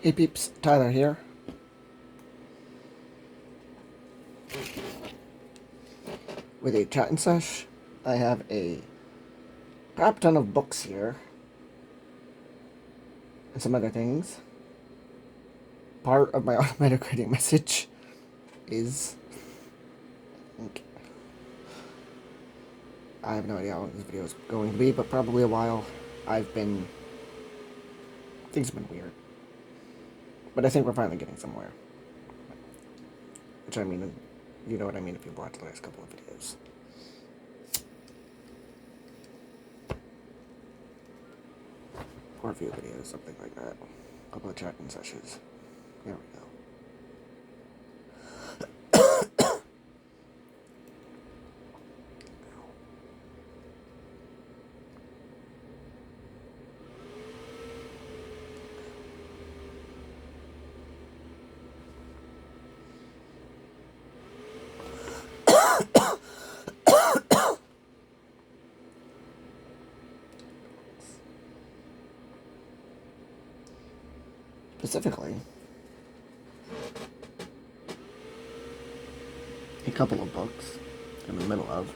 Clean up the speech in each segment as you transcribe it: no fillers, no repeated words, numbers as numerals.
Hey peeps, Tyler here. With a chat and sesh. I have a crap ton of books here. And some other things. Part of my automatic writing message is... I have no idea how long this video is going to be, but probably a while. Things have been weird. But I think we're finally getting somewhere. Which I mean, you know what I mean if you've watched the last couple of videos. Or a few videos, something like that. A couple of chat and sessions. There we go. Specifically, a couple of books I'm in the middle of,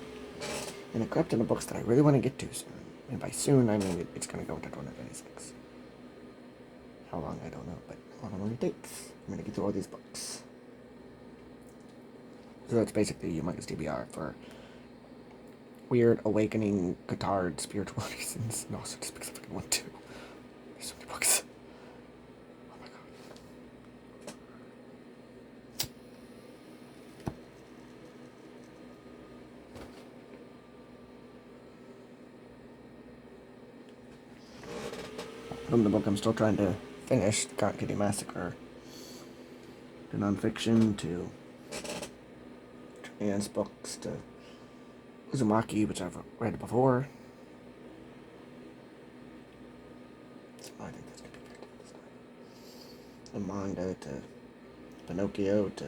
and a crap ton of books that I really want to get to soon. And by soon, I mean it's going to go into 2026. How long, I don't know, but how long it takes. I'm going to get through all these books. So that's basically humongous TBR for weird, awakening, Cotard, spiritual reasons, and also just because I fucking want to. There's so many books. Oh my god. From the book I'm still trying to finish, The Cotton Kitty Massacre, to nonfiction, to trans books, to Uzumaki, which I've read before. So I think that's going to be good this time. The manga, to Pinocchio, to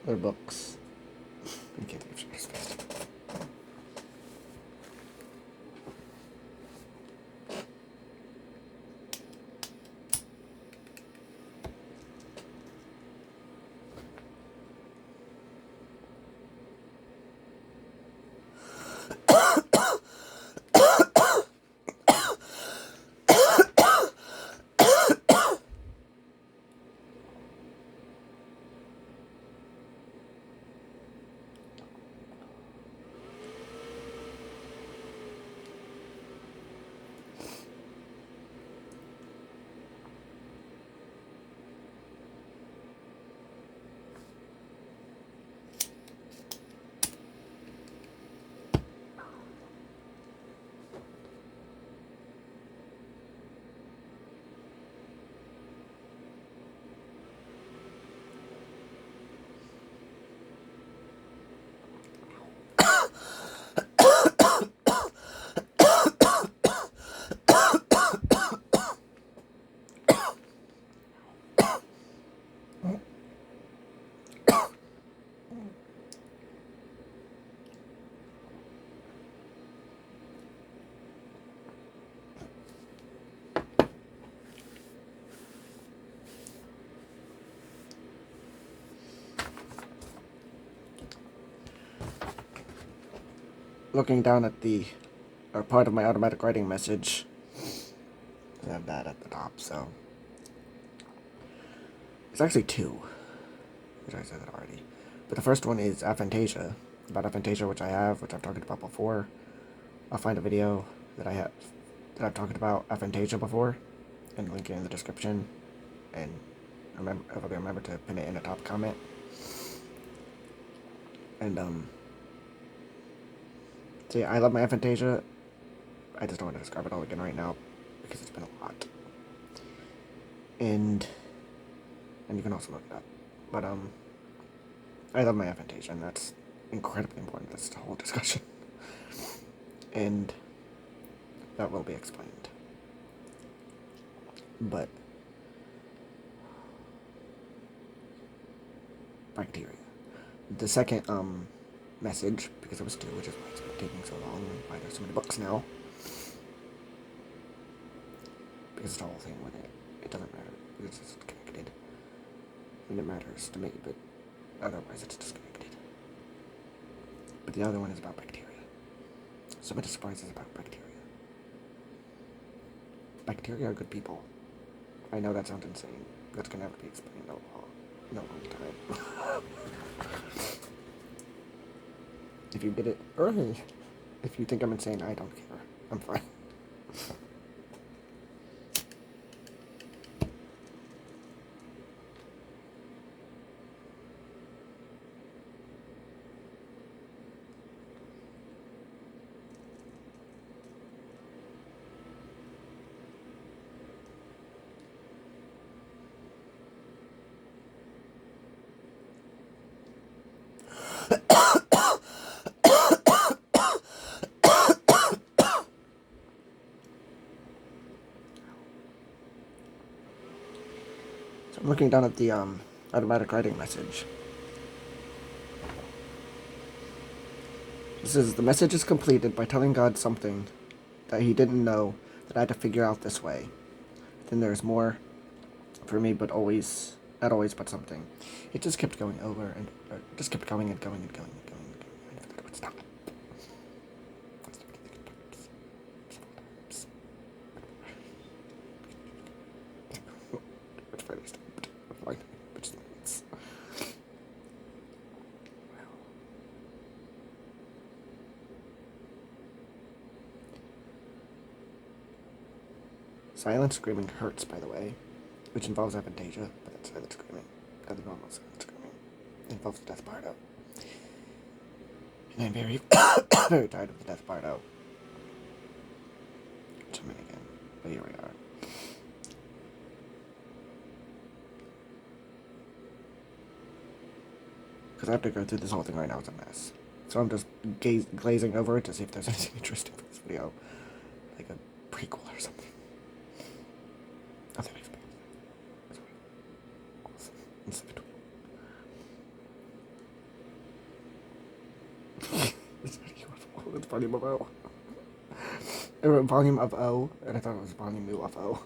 other books. I can't think of Shakespeare's best. Looking down at part of my automatic writing message, I have that at the top, so. It's actually two, which I said that already. But the first one is Aphantasia, about Aphantasia, which I've talked about before. I'll find a video that I've talked about Aphantasia before, and link it in the description, and remember to pin it in a top comment. And, so yeah, I love my Aphantasia. I just don't want to describe it all again right now, because it's been a lot. And you can also look it up. But, I love my Aphantasia, and that's incredibly important. That's the whole discussion. And that will be explained. But bacteria. The second message, because it was two, which is why it's been taking so long, and why there's so many books now, it's the whole thing with it. It doesn't matter. It's just connected. I mean, it matters to me, but otherwise it's disconnected. But the other one is about bacteria. Some of the surprises about bacteria. Bacteria are good people. I know that sounds insane. That's gonna have to be explained in a long time. If you get it early, if you think I'm insane, I don't care. I'm fine. So I'm looking down at the automatic writing message. This is, the message is completed by telling God something that he didn't know that I had to figure out this way. Then there's more for me, but always, not always, but something. It just kept going over and just kept going and going and going and going and going. I never thought it would stop. Which finally stopped. Fine. Which limits. Silent screaming hurts, by the way, which involves aphantasia, but that's silent screaming, not the normal silent screaming. It involves the death bardo. And I'm very, very tired of the death bardo. Which I'm in again, but here we are. Because I have to go through this whole thing right now, it's a mess. So I'm just glazing over it to see if there's anything interesting for this video. Like a prequel or something. Nothing makes it's volume of O. I wrote volume of O, and I thought it was volume of O.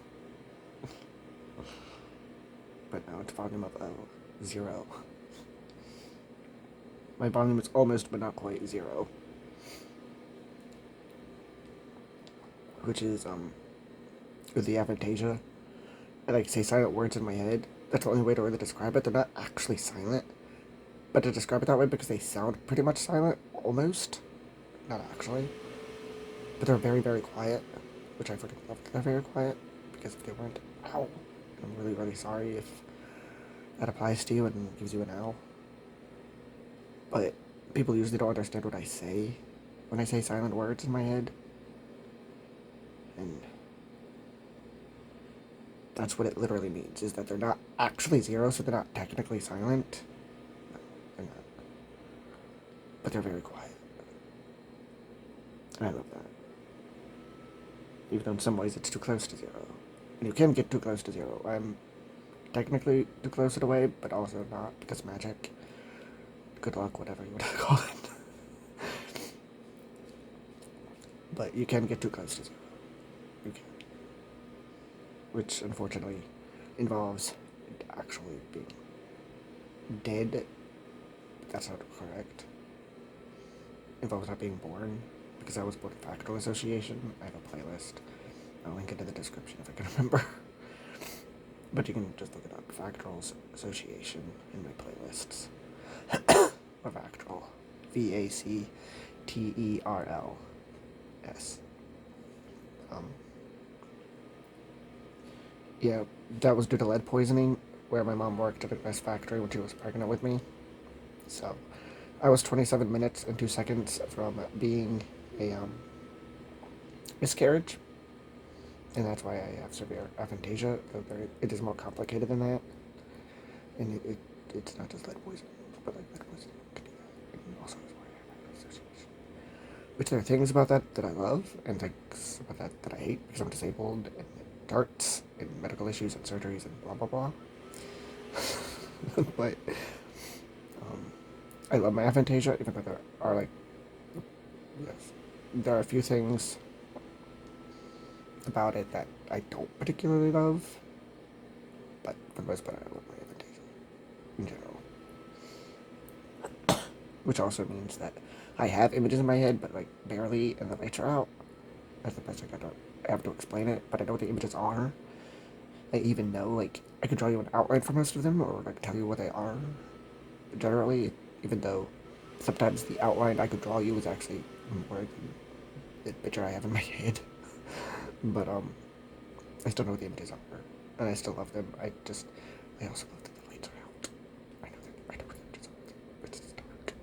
But no, it's volume of O. 0. My volume is almost, but not quite, 0. Which is, with the aphantasia. I like say silent words in my head. That's the only way to really describe it. They're not actually silent, but to describe it that way because they sound pretty much silent, almost. Not actually. But they're very, very quiet, which I freaking love that they're very quiet, because if they weren't, ow. I'm really, really sorry if that applies to you and gives you an ow. But people usually don't understand what I say when I say silent words in my head. And that's what it literally means, is that they're not actually 0, so they're not technically silent. No, they're not. But they're very quiet. And I love that. Even though in some ways it's too close to 0. And you can get too close to 0. I'm technically too close in a way, but also not, because magic. Good luck, whatever you want to call it. But you can get too close to 0. You can. Which, unfortunately, involves actually being dead. That's not correct. Involves not being born, because I was born in Factual Association. I have a playlist. I'll link it in the description if I can remember. But you can just look it up. Factual Association in my playlists. Or Factual. VACTERLS. Yeah, that was due to lead poisoning, where my mom worked at a glass factory when she was pregnant with me. So, I was 27 minutes and 2 seconds from being a miscarriage, and that's why I have severe aphantasia. It is more complicated than that, and it's not just lead poisoning, but like lead poisoning can do that, and also is why I have an association. Which there are things about that that I love, and things about that I hate because I'm disabled, and it hurts, and medical issues and surgeries and blah blah blah. But I love my aphantasia, even though there are there are a few things about it that I don't particularly love, but for the most part, I love my invitation in general. Which also means that I have images in my head, but like barely, and the lights are out. That's the best I have to explain it, but I know what the images are. I even know, like, I could draw you an outline for most of them, or like tell you what they are. Generally, even though sometimes the outline I could draw you is actually more than the picture I have in my head. But I still know what the images are, and I still love them. I also love that the lights are out. I know what the images are. It's dark.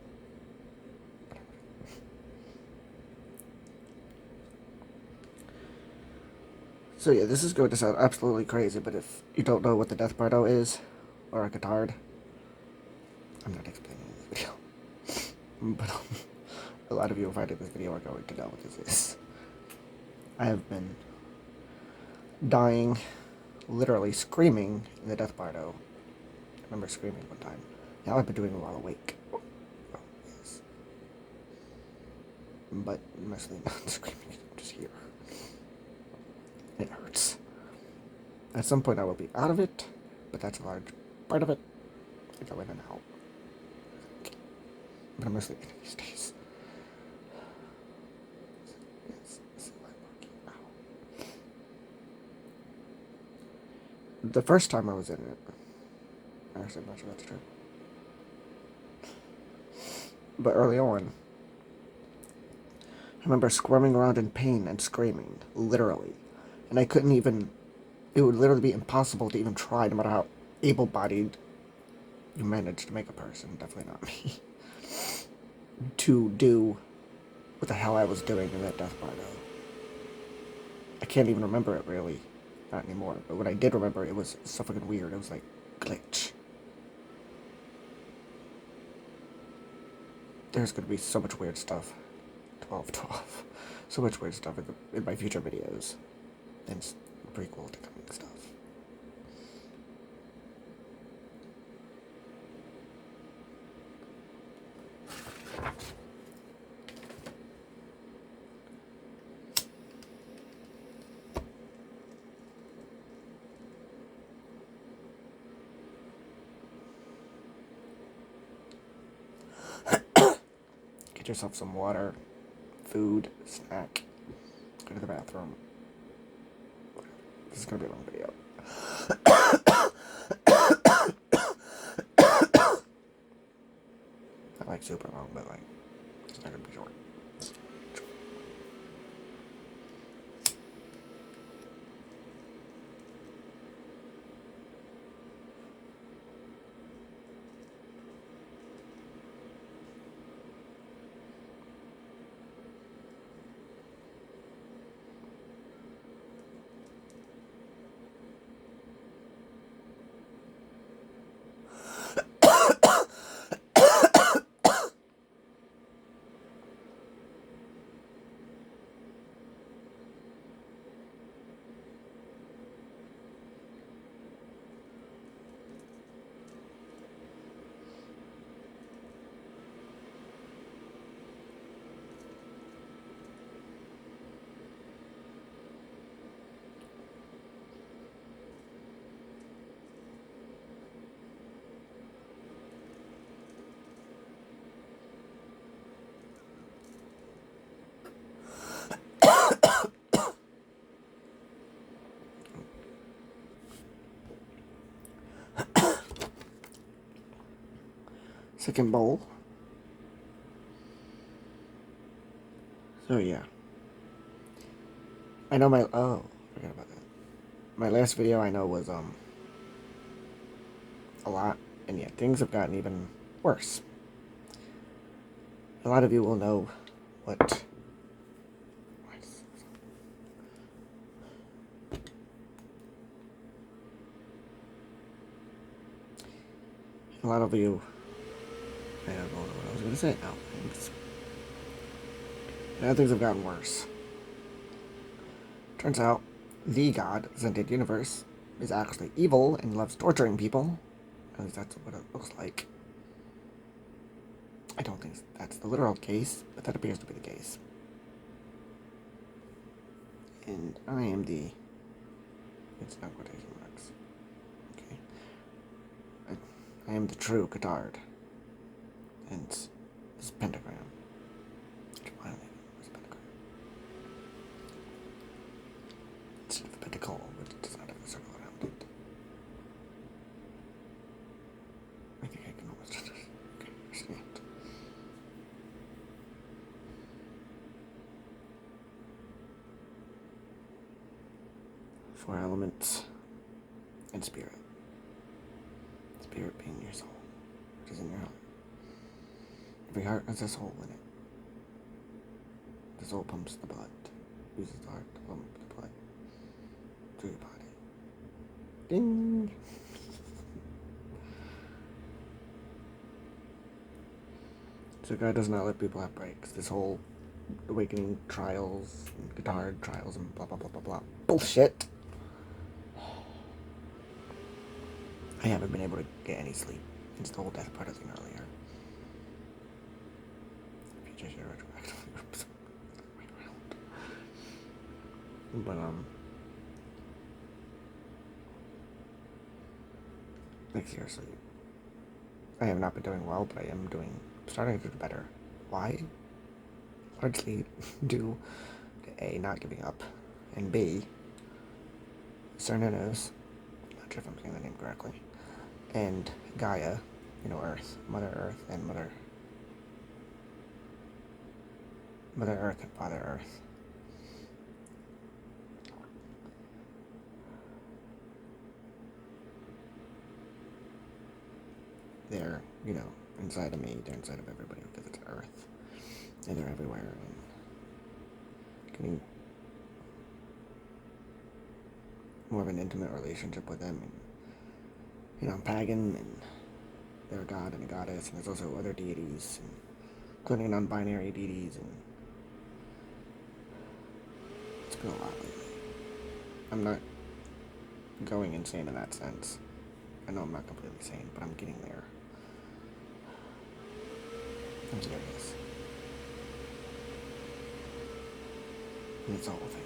So yeah, this is going to sound absolutely crazy, but if you don't know what the Death Bardo is, or a Cotard, I'm not explaining this video. But a lot of you finding this video are going to know what this is. I have been dying, literally screaming in the Death Bardo. I remember screaming one time. Now I've been doing it while awake. Oh, yes. But mostly not screaming, I'm just here. It hurts. At some point I will be out of it, but that's a large part of it. I go in and out. But I'm mostly in these days. The first time I was in it, actually, I'm not sure that's true. But early on, I remember squirming around in pain and screaming, literally. And I couldn't even, it would literally be impossible to even try, no matter how able-bodied you manage to make a person, definitely not me, to do what the hell I was doing in that Death Bardo. I can't even remember it, really. Not anymore. But when I did remember, it was so fucking weird. It was like, glitch. There's gonna be so much weird stuff. 12. So much weird stuff in my future videos. And prequel to coming stuff. Get yourself some water, food, snack, go to the bathroom. This is gonna be a long video. Not like super long, but like, it's not gonna be short. Second bowl. So yeah. I know forgot about that. My last video I know was a lot, and yeah, things have gotten even worse. A lot of you will know what a lot of you, I don't know what I was going to say now. Now things have gotten worse. Turns out, the god, Sentient Universe, is actually evil and loves torturing people. At least that's what it looks like. I don't think that's the literal case, but that appears to be the case. And I am the... It's not quotation marks. Okay. I am the true Cotard. And this pentagram. Which finally was a pentagram. Instead of a pentacle, which does not have a circle around it. I think I can almost just understand. Four elements and spirit. Spirit being your soul, which is in your heart. Every heart has a soul in it. The soul pumps the blood, uses the heart to pump the blood through your body. Ding! So God does not let people have breaks. This whole awakening trials and Cotard trials and blah blah blah blah blah. Bullshit! I haven't been able to get any sleep since the whole death part thing earlier. But like seriously, I have not been doing well, but I am starting to do better. Why? Largely due to A, not giving up, and B, Cernanos, not sure if I'm saying the name correctly, and Gaia, Earth, Mother Earth, and Mother Earth and Father Earth. They're, inside of me, they're inside of everybody because it's Earth. And they're everywhere. And getting more of an intimate relationship with them. And, I'm pagan, and they're a god and a goddess, and there's also other deities, including non-binary deities, and it's been a lot lately. I'm not going insane in that sense. I know I'm not completely sane, but I'm getting there. I'm serious. And it's all a thing.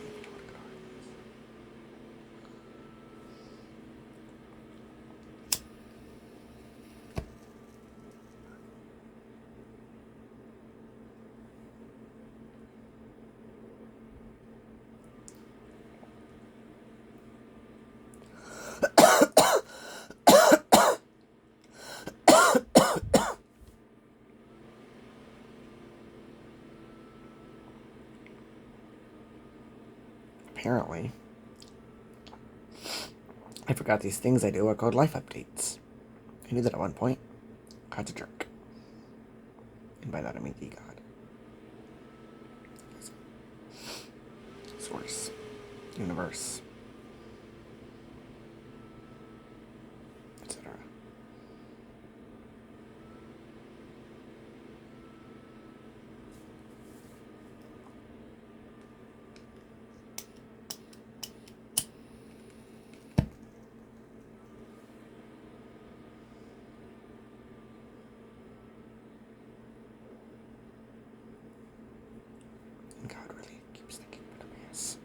Apparently, I forgot these things I do are called life updates. I knew that at one point. God's a jerk. And by that I mean the God. Source. Universe. Etc. And God really keeps thinking we're dumbasses.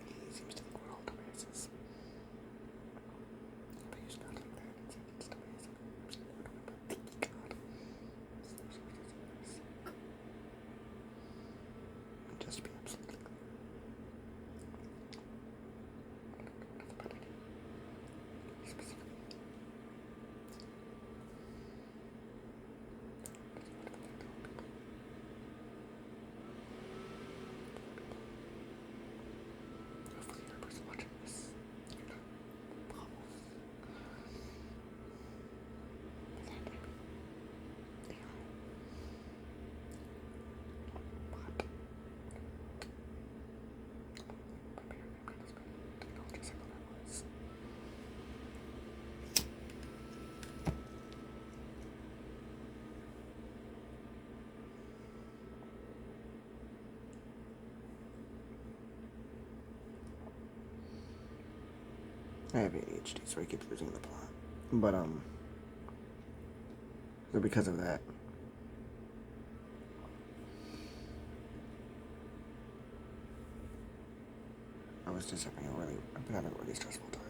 He seems to think we're all dumbasses. But he's not like that. It's dumbass. Thank you, God. And just to be absolutely clear. Nothing about any specifically. Hopefully you're a person watching this. You're not bubbles. By that I mean AI. But apparently I'm not as good at technology as I thought I was. I have ADHD, so I keep losing the plot. But, so because of that, I've been having a really stressful time.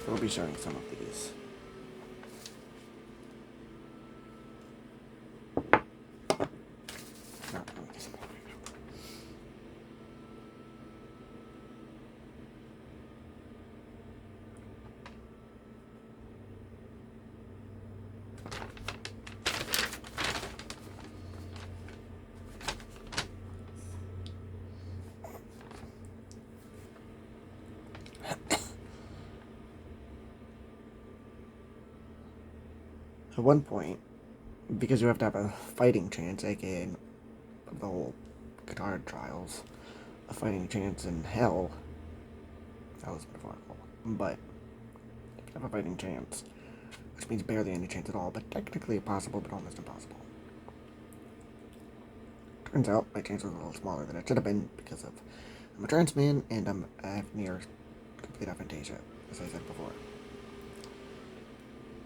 We'll be showing some of these. At one point, because you have to have a fighting chance, aka the whole Cotard trials, a fighting chance in hell, that was metaphorical, but you have a fighting chance, which means barely any chance at all, but technically possible, but almost impossible. Turns out my chance was a little smaller than it should have been because of I'm a trans man and I have near complete aphantasia, as I said before.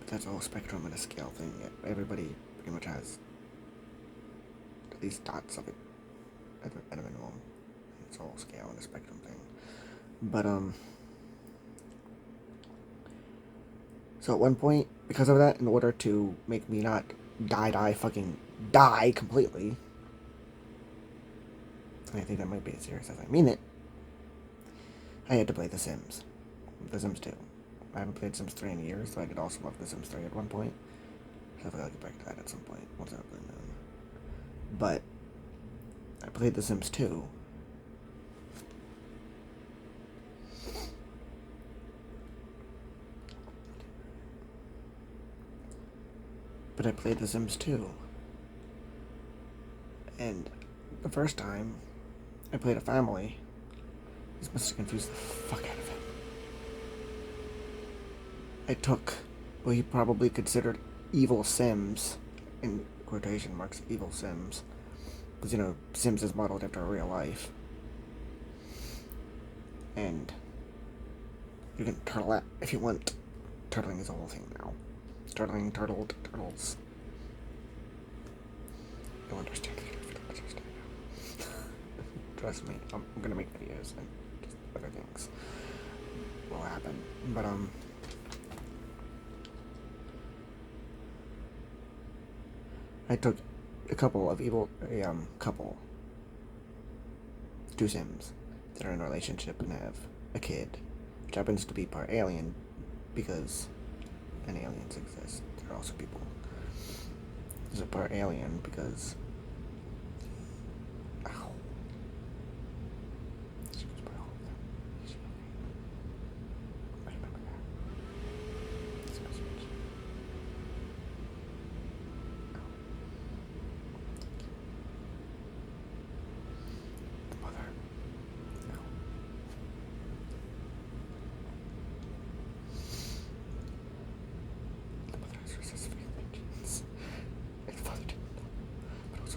That's a whole spectrum and a scale thing. Everybody pretty much has at least dots of it at a minimum. It's a whole scale and a spectrum thing. But, so at one point, because of that, in order to make me not fucking die completely, and I think that might be as serious as I mean it, I had to play The Sims. The Sims 2. I haven't played Sims 3 in years, so I did also love The Sims 3 at one point. So I'll get back to that at some point, once I'm blue moon. But I played The Sims 2. But I played The Sims 2. And the first time I played a family, this must have confused the fuck out of him. I took what he probably considered evil Sims, in quotation marks, evil Sims, because, you know, Sims is modeled after real life. And you can turtle that if you want. Turtling is a whole thing now. Turtles. You'll understand later if you don't understand now. Trust me, I'm gonna make videos and just other things will happen. But, I took a couple, two Sims that are in a relationship and have a kid, which happens to be part alien, because, and aliens exist, they're also people. There's a part alien because, ow. She was part all of them. I remember that. It's a message. The mother. No. The mother has recessive genes. And the father didn't know. But it was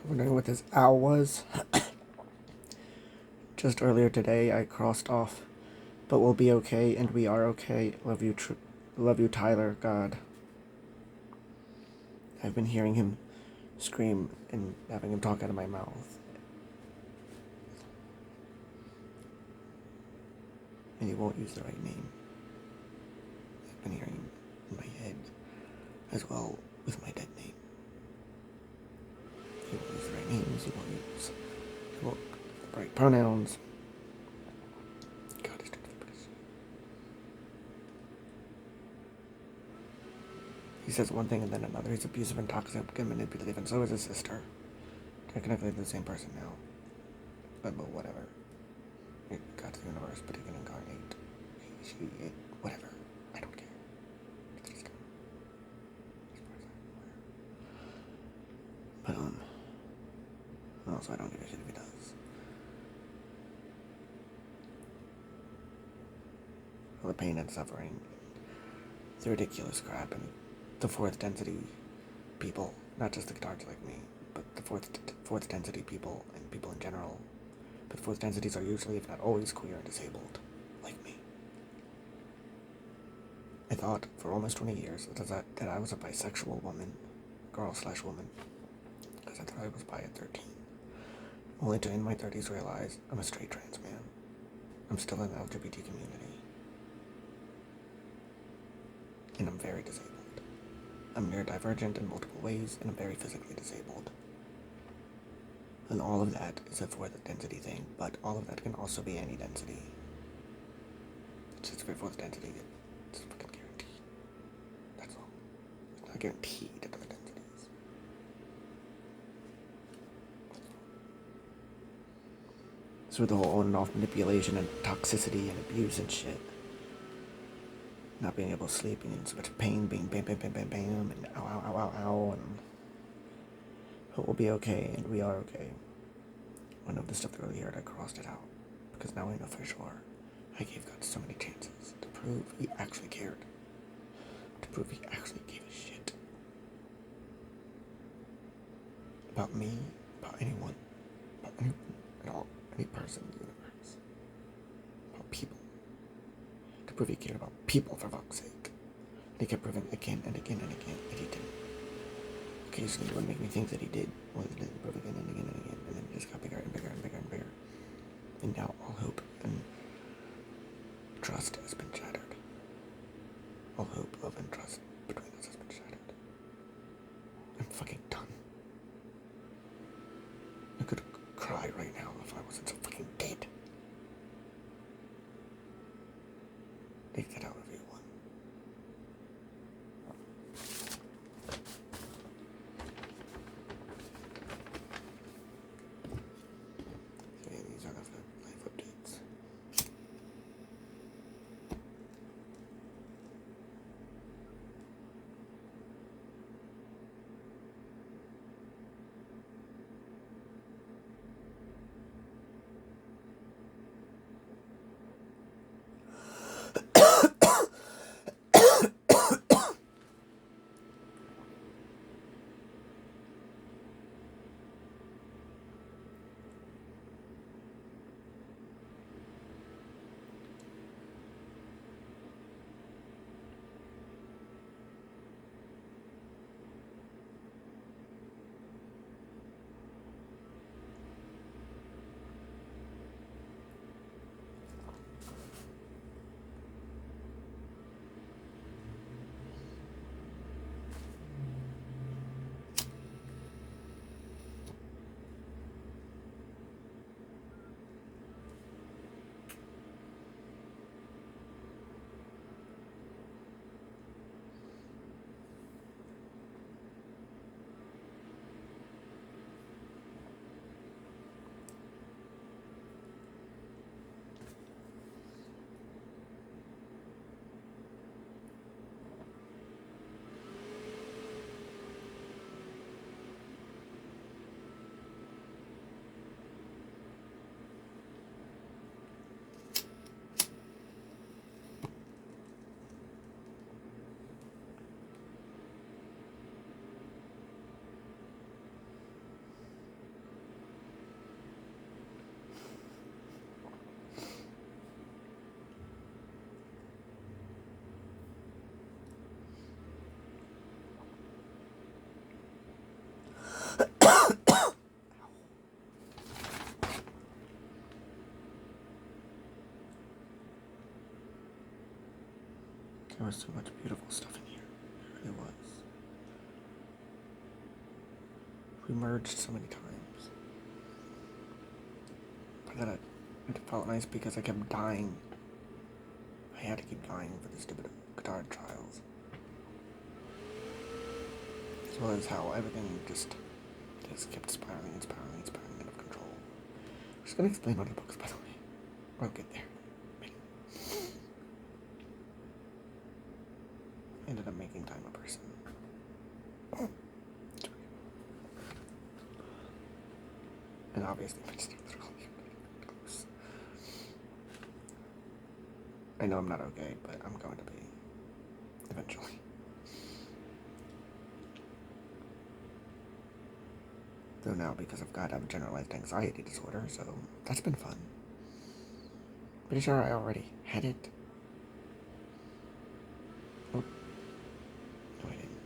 Wondering what this owl was. Just earlier today, I crossed off, but we'll be okay, and we are okay. Love you, love you, Tyler. God, I've been hearing him scream and having him talk out of my mouth, and he won't use the right name. I've been hearing him in my head as well with my dead name. He won't use the right names. He won't the right pronouns. God, he's doing the best. He says one thing and then another. He's abusive and toxic and manipulative, and so is his sister. Technically, they're the same person now. But whatever. God's the universe, but he can incarnate. Whatever. I don't care. It's gone. But, also, I don't give a shit if he does. All the pain and suffering, the ridiculous crap, and the fourth density people, not just the Cotards like me, but the fourth density people and people in general. But fourth densities are usually, if not always, queer and disabled, like me. I thought for almost 20 years that I was a bisexual woman, girl/woman, because I thought I was bi at 13. Only to in my 30s realize I'm a straight trans man. I'm still in the LGBT community. And I'm very disabled. I'm neurodivergent in multiple ways, and I'm very physically disabled. And all of that is a fourth density thing, but all of that can also be any density. It's just for fourth density, it's fucking guaranteed. That's all. It's not guaranteed at other densities. So the whole on and off manipulation and toxicity and abuse and shit. Not being able to sleep, being in so much pain, being bam, bam, bam, bam, bam, and ow, ow, ow, ow, ow, and but we'll be okay, and we are okay. One of the stuff earlier, I crossed it out, because now I know for sure. I gave God so many chances to prove he actually cared, to prove he actually gave a shit about me, about anyone at all, any person in the universe, about people. To prove he cared about people, for fuck's sake. And he kept proving again and again and again that he didn't. Occasionally it would make me think that he did, or that he didn't prove again and again and again, and then it just got bigger and bigger and bigger and bigger. And now all hope and trust has been shattered. All hope, love, and trust between us has been shattered. I'm fucking done. I could cry right now if I wasn't so fucking dead. Take that out of you one. So yeah, these are the life updates. There was so much beautiful stuff in here. There really was. We merged so many times. But then it felt nice because I kept dying. I had to keep dying for the stupid Cotard trials. As well as how everything just kept spiraling and spiraling and spiraling out of control. I'm just gonna explain all the books, by the way. I'll get there. I ended up making time a person. And obviously my stats are all close. I know I'm not okay, but I'm going to be. Eventually. Though now, because I've got a generalized anxiety disorder, so that's been fun. Pretty sure I already had it. Oh. No, I didn't.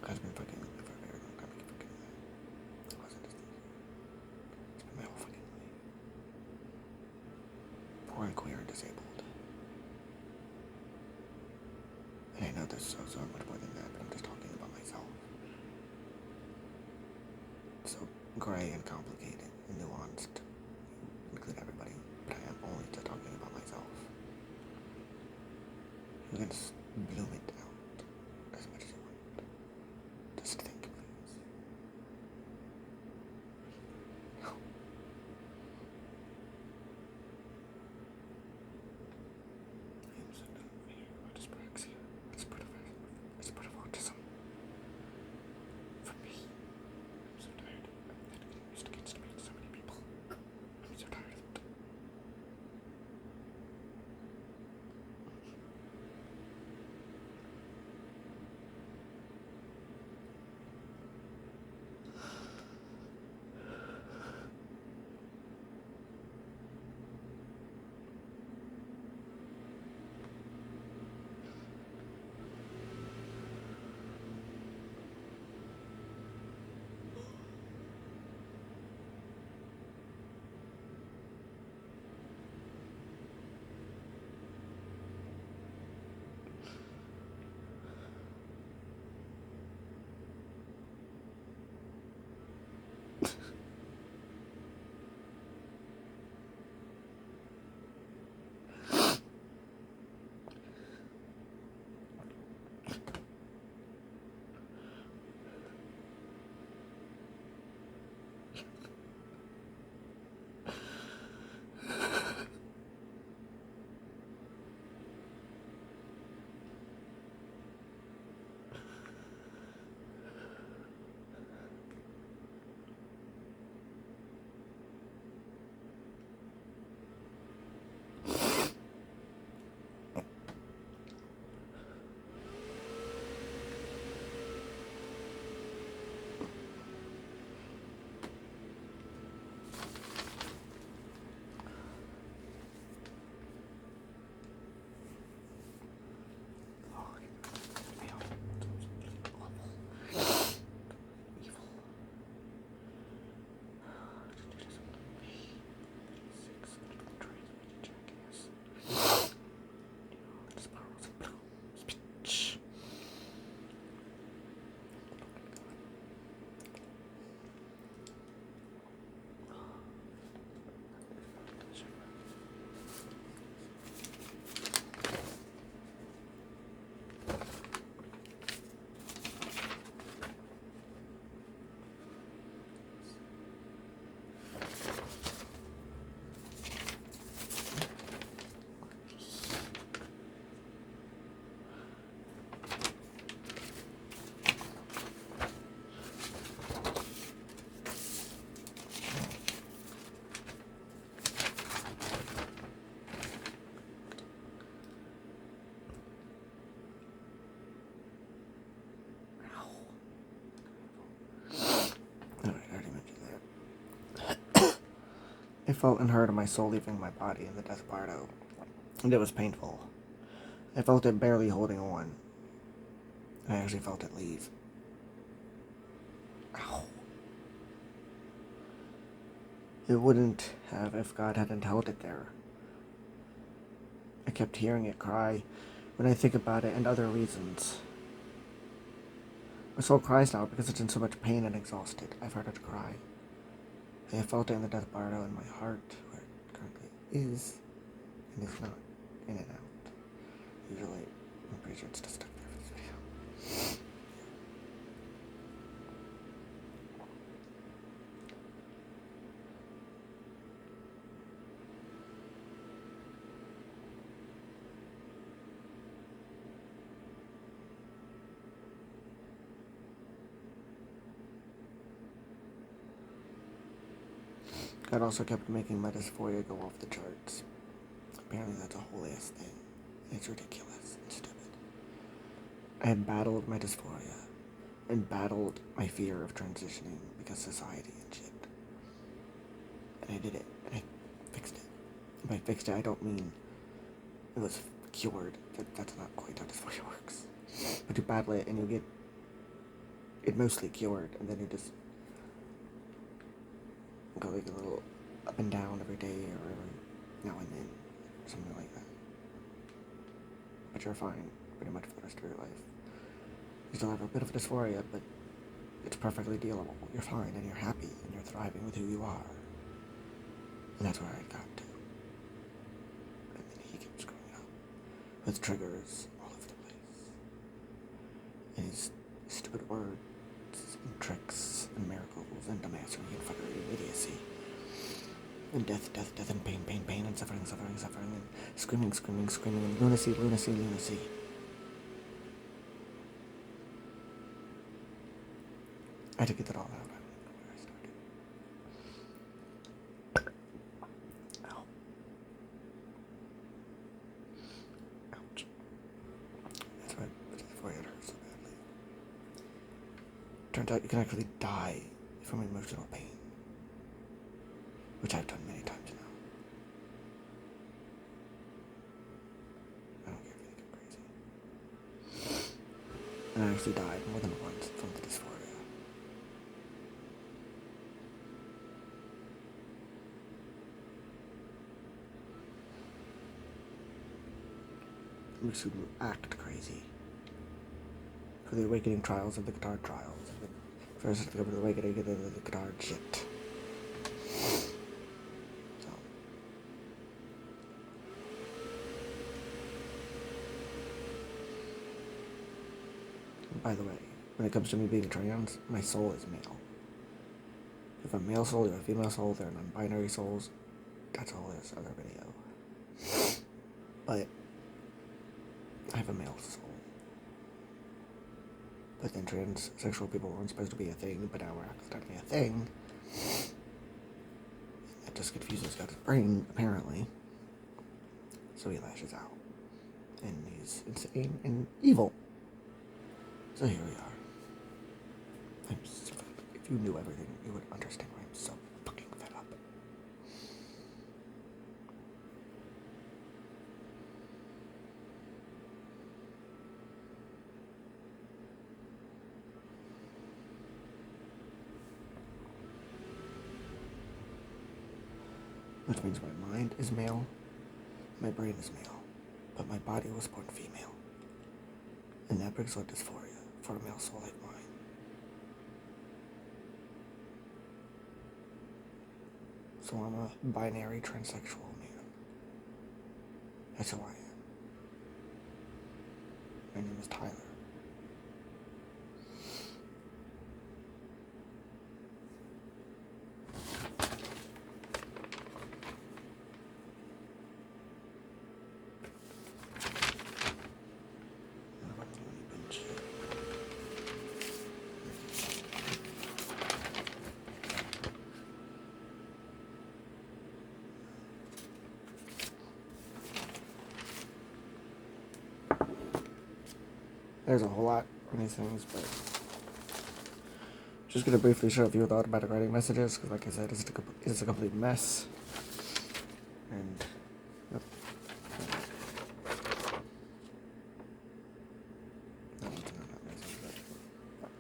I've been fucking with me for a very long time. I keep forgetting that. It wasn't just it's been my whole fucking life. Poor and queer and disabled. And I know there's so much more than that, but I'm just talking about myself. So gray and complicated and nuanced. Include everybody, but I am only just talking about myself. You can just bloom it out as much as you want. Just think, please. No. I am so done hearing about dyspraxia. It's part of autism. For me, I'm so tired of that getting used against me and so many people. I'm so tired of it. I felt and heard my soul leaving my body in the death bardo, and it was painful. I felt it barely holding on. I actually felt it leave. Ow. It wouldn't have if God hadn't held it there. I kept hearing it cry when I think about it and other reasons. My soul cries now because it's in so much pain and exhausted. I've heard it cry. I have felt it in the death barrow in my heart, where it currently is and is not in and out. Usually, I'm pretty sure it's just stuck there for this video. God also kept making my dysphoria go off the charts. Apparently that's a whole ass thing. It's ridiculous and stupid. I had battled my dysphoria and battled my fear of transitioning because society and shit. And I did it, and I fixed it. And by fixed it, I don't mean it was cured. That's not quite how dysphoria works. But you battle it and you get it mostly cured, and then you just go like a little up and down every day or every now and then, something like that. But you're fine pretty much for the rest of your life. You still have a bit of dysphoria, but it's perfectly dealable. You're fine and you're happy and you're thriving with who you are. And that's where I got to. And then he keeps growing up with triggers all over the place. And his stupid words and tricks and miracles and dumbassery and fuckery and idiocy. And death, death, death, and pain, pain, pain, and suffering, suffering, suffering, and screaming, screaming, screaming, and lunacy, lunacy, lunacy. I had to get it all out. I don't even know where I started. Ow. Ouch. That's why before it hurt so badly. Turns out you can actually die from emotional pain. Which I've done many times now. I don't care if you think I'm crazy. And I actually died more than once from the dysphoria. It makes you act crazy. For the awakening trials of the Cotard trials. First, to go to the awakening and then the Cotard shit. By the way, when it comes to me being trans, my soul is male. If I'm a male soul, you're a female soul, they're non-binary souls. That's a whole other video. But I have a male soul. But then transsexual people weren't supposed to be a thing, but now we're accidentally a thing. That just confuses God's brain, apparently. So he lashes out. And he's insane and evil. So here we are. If you knew everything, you would understand why I'm so fucking fed up. Which means my mind is male, my brain is male, but my body was born female. And that brings on dysphoria for a male soul like mine. So I'm a binary transsexual man. That's who I am. My name is Tyler. There's a whole lot in these things, but just going to briefly show a few of the automatic writing messages, because like I said, it's a complete mess. And, yep. That one's not amazing, but...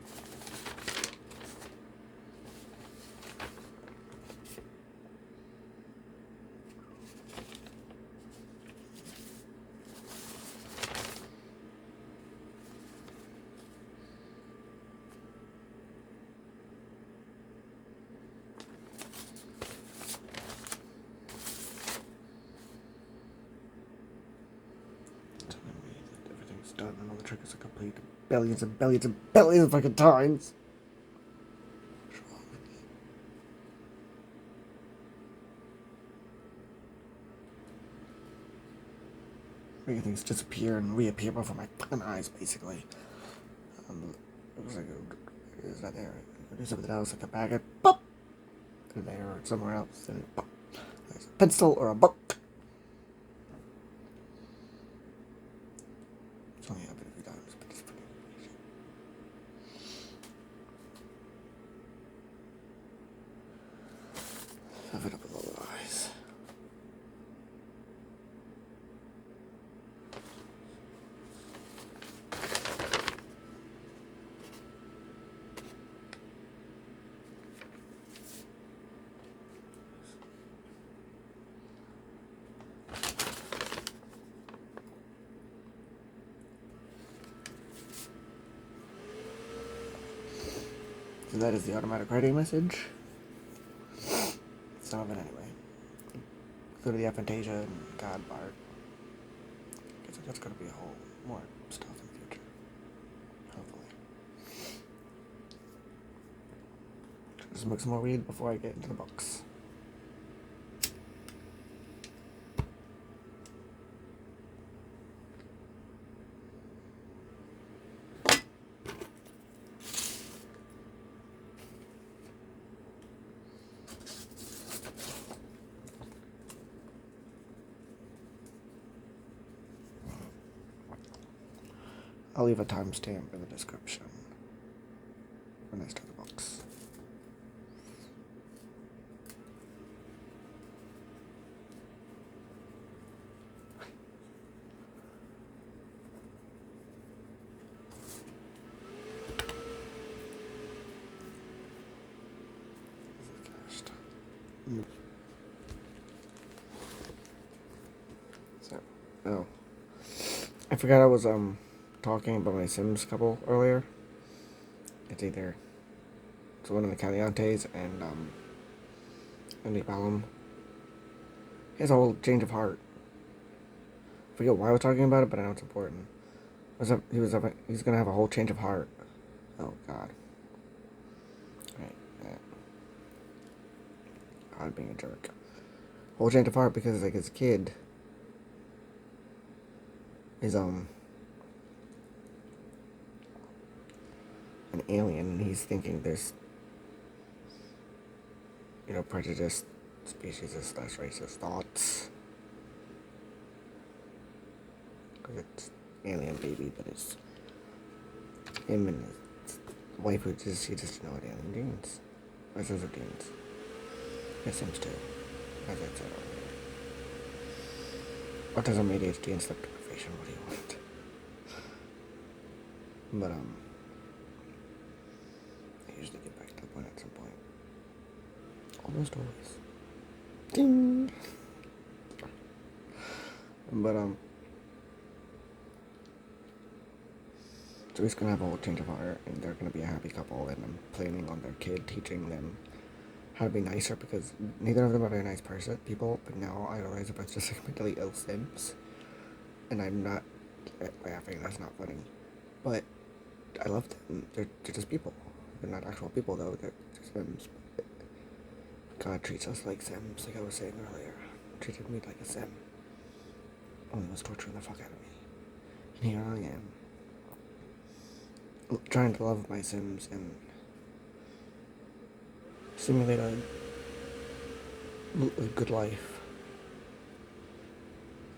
done and all the triggers are complete billions and billions and billions of fucking times. What's wrong with me? Making things disappear and reappear before my fucking eyes, basically. It was like, is that there? Do something else, like a bag of pop, there or somewhere else, and pop. There's a pencil or a book. It's only happened a few times, but it's pretty crazy. I've it up with all the eyes. So that is the automatic writing message. Some of it anyway. Go to the Aphantasia and God part. Guess that's gonna be a whole more stuff in the future. Hopefully. Just smoke some more weed before I get into the books. I'll leave a timestamp in the description when I start the books. So, oh, I forgot I was talking about my Sims couple earlier. It's one of the Caliantes and Andy Ballum. He has a whole change of heart. I forget why I was talking about it, but I know it's important. He's gonna have a whole change of heart. Oh God. Right. Yeah. God being a jerk. Whole change of heart because like his kid is an alien, and he's thinking there's, prejudiced species / racist thoughts. Because it's alien baby, but it's him and his wife he just know what alien genes. Or says of genes. It seems to, as I said earlier. Autism, ADHD, and sleep deprivation, what do you want? But I usually get back to the point at some point. Almost always. Ding! But so he's gonna have a whole change of heart, and they're gonna be a happy couple, and I'm planning on their kid teaching them how to be nicer, because neither of them are very nice people, but now I realize about just like mentally ill Sims, and I'm not laughing, that's not funny, but I love them. They're just people. They're not actual people though, they're Sims. God treats us like Sims, like I was saying earlier. Treated me like a Sim. Only was torturing the fuck out of me. And here I am. Trying to love my Sims and simulate a good life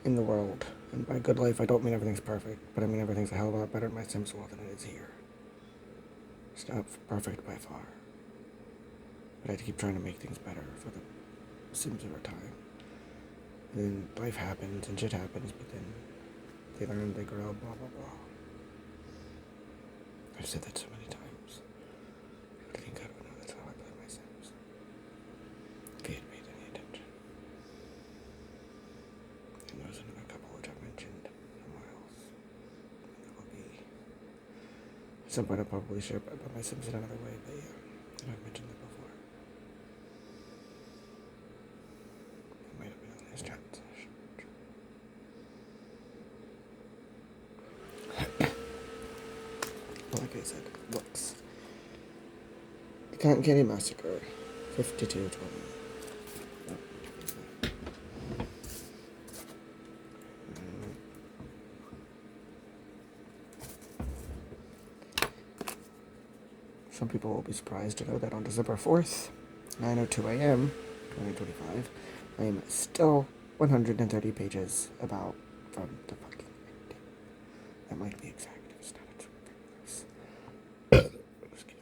in the world. And by good life, I don't mean everything's perfect, but I mean everything's a hell of a lot better in my Sims world than it is here. It's not perfect by far. But I have to keep trying to make things better for the Sims over time. And then life happens and shit happens, but then they learn, they grow, blah, blah, blah. I've said that so many times. I think God would know that's how I play my Sims. If he had paid any attention. And there's another couple which I've mentioned somewhere else. And there will be, at some point I'll probably share about my Sims in another way, but yeah, I've mentioned that before. It might have been on his chat session. like I said, books. The Cotton Candy Massacre, 5220. Some people will be surprised to know that on December 4th, 9:02 a.m., 2025, I am still 130 pages about from the fucking ending. That might be exact. It's not a true. Excuse me.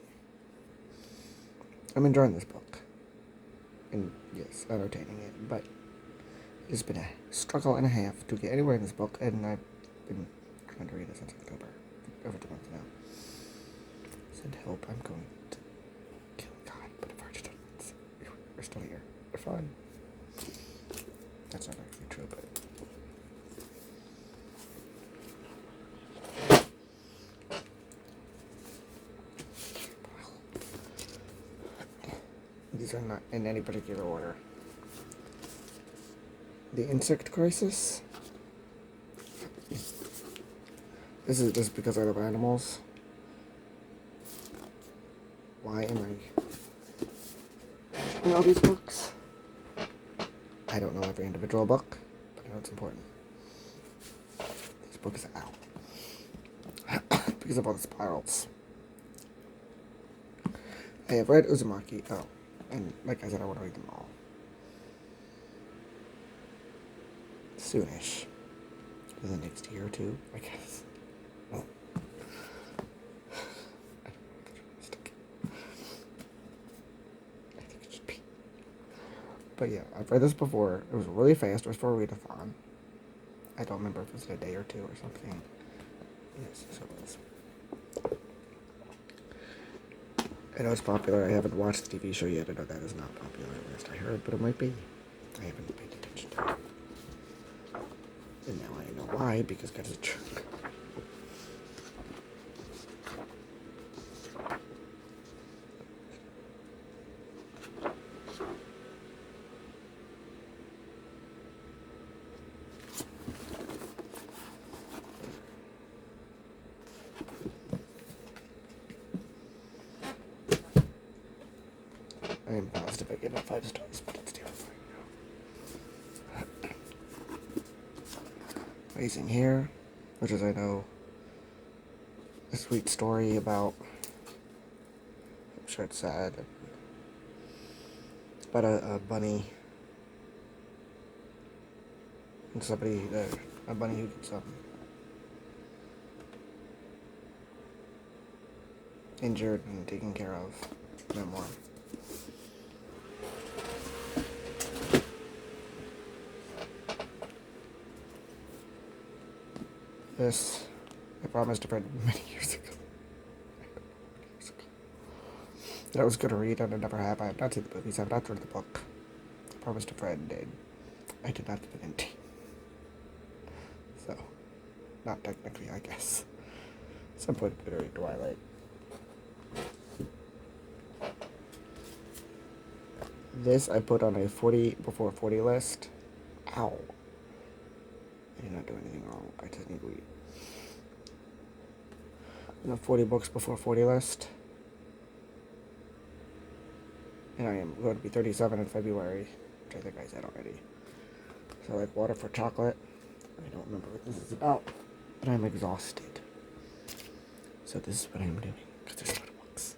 I'm enjoying this book. And yes, entertaining it, but it's been a struggle and a half to get anywhere in this book, and I've been trying to read it since October. Over 2 months now. Send help, I'm going to kill God, but I've already done it. We're still here. We're fine. That's not actually true, but... These are not in any particular order. The Insect Crisis. This is just because I love animals. Why am I reading all these books? I don't know every individual book, but I know it's important. This book is out. Because of all the spirals. I have read Uzumaki. Oh, and like I said, I want to read them all. Soonish. In the next year or two, I guess. Oh. I think it should be. But yeah, I've read this before. It was really fast. It was for a readathon. I don't remember if it was a day or two or something. Yes, so it was. I know it's popular. I haven't watched the TV show yet. I know that is not popular, at least I heard, but it might be. I haven't paid attention to it. And now I know why, because God is a jerk. I am positive I gave it 5 stars, but it's terrifying now. Raising here, which is, I know, a sweet story about, I'm sure it's sad, it's about a bunny, and somebody, a bunny who gets injured and taken care of, memoir. This, I promised a friend many years ago. That I was going to read, and I never have. I have not seen the movies. I have not read the book. I promised a friend, and I did not get it in. So, not technically, I guess. At some point, I'm going to read Twilight. This I put on a 40 before 40 list. Ow. I did not do anything wrong. I just need weed. On a 40 books before 40 list. And I am going to be 37 in February, which I think I said already. So like Water for Chocolate. I don't remember what this is about, but I'm exhausted. So this is what I'm doing, because there's a lot of books.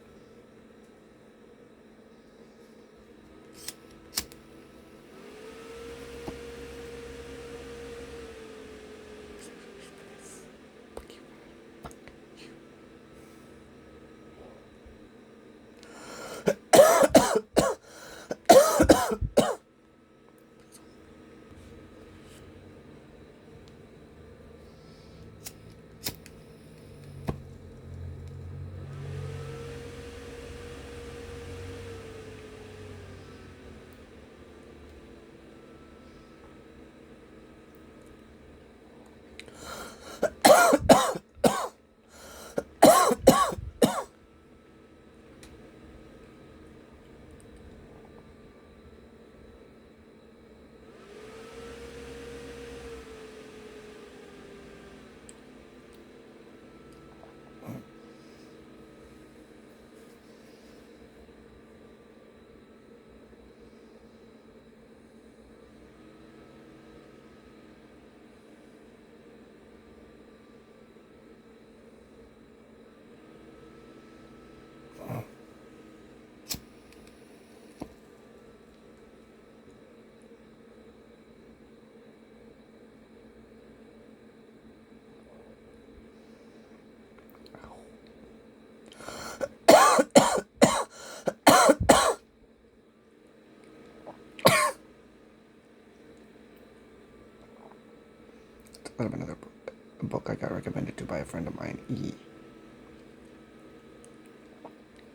a friend of mine, E.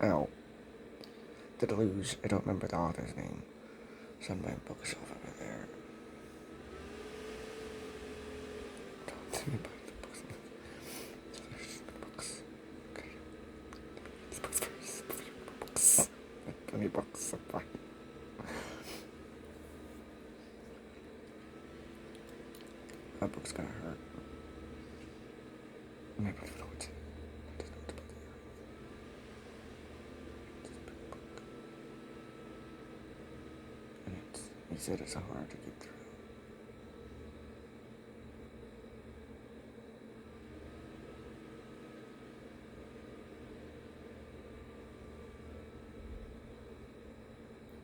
Ow. The Deluge. I don't remember the author's name. It's on my bookshelf over there. Don't tell me about the books. Books. Okay. These books first. Books. Plenty of books. So far. That book's gonna hurt. I don't even know what to. I just know what to put there. It's a big book. And he said it's hard to get through.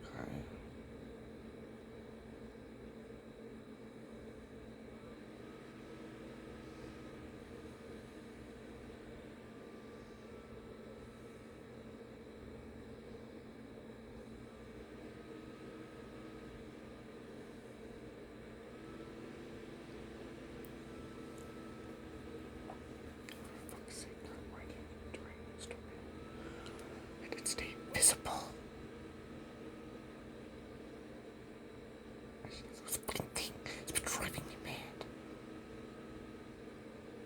Okay. For fuck's sake, I'm writing during the story. And it stayed visible. This fucking thing has been driving me mad.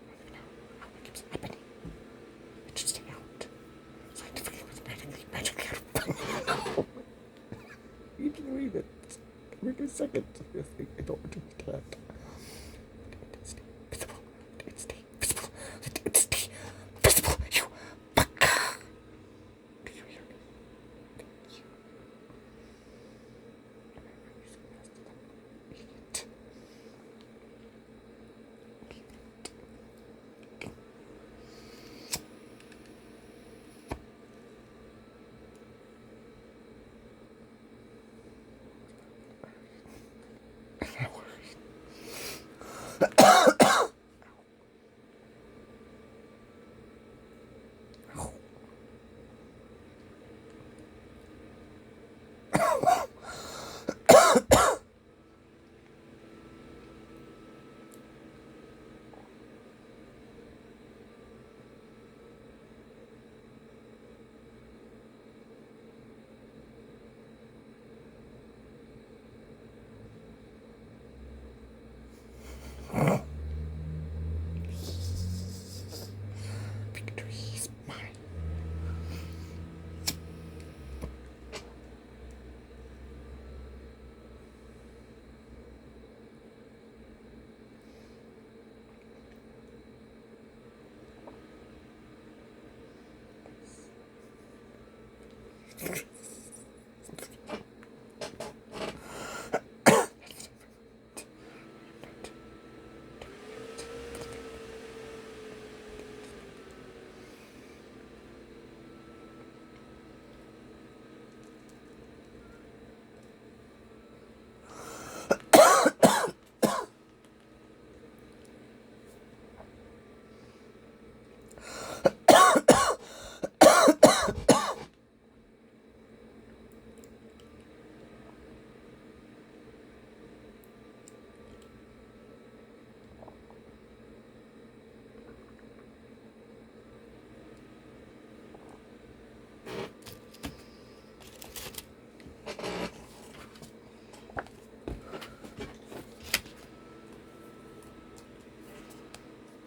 I don't even know how it keeps happening. It should stay out. Scientifically, mathematically, magically. You can read it. Every 2 seconds. I don't want to read that. It stay visible. It stay visible. It stay visible. You fuck. Do you hear me? Thank you. Idiot. Victory's mine.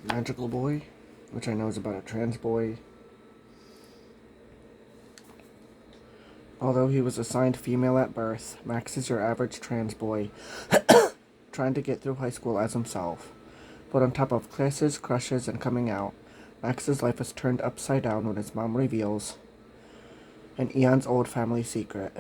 Magical Boy, which I know is about a trans boy. Although he was assigned female at birth, Max is your average trans boy, trying to get through high school as himself. But on top of classes, crushes, and coming out, Max's life is turned upside down when his mom reveals an eons-old family secret.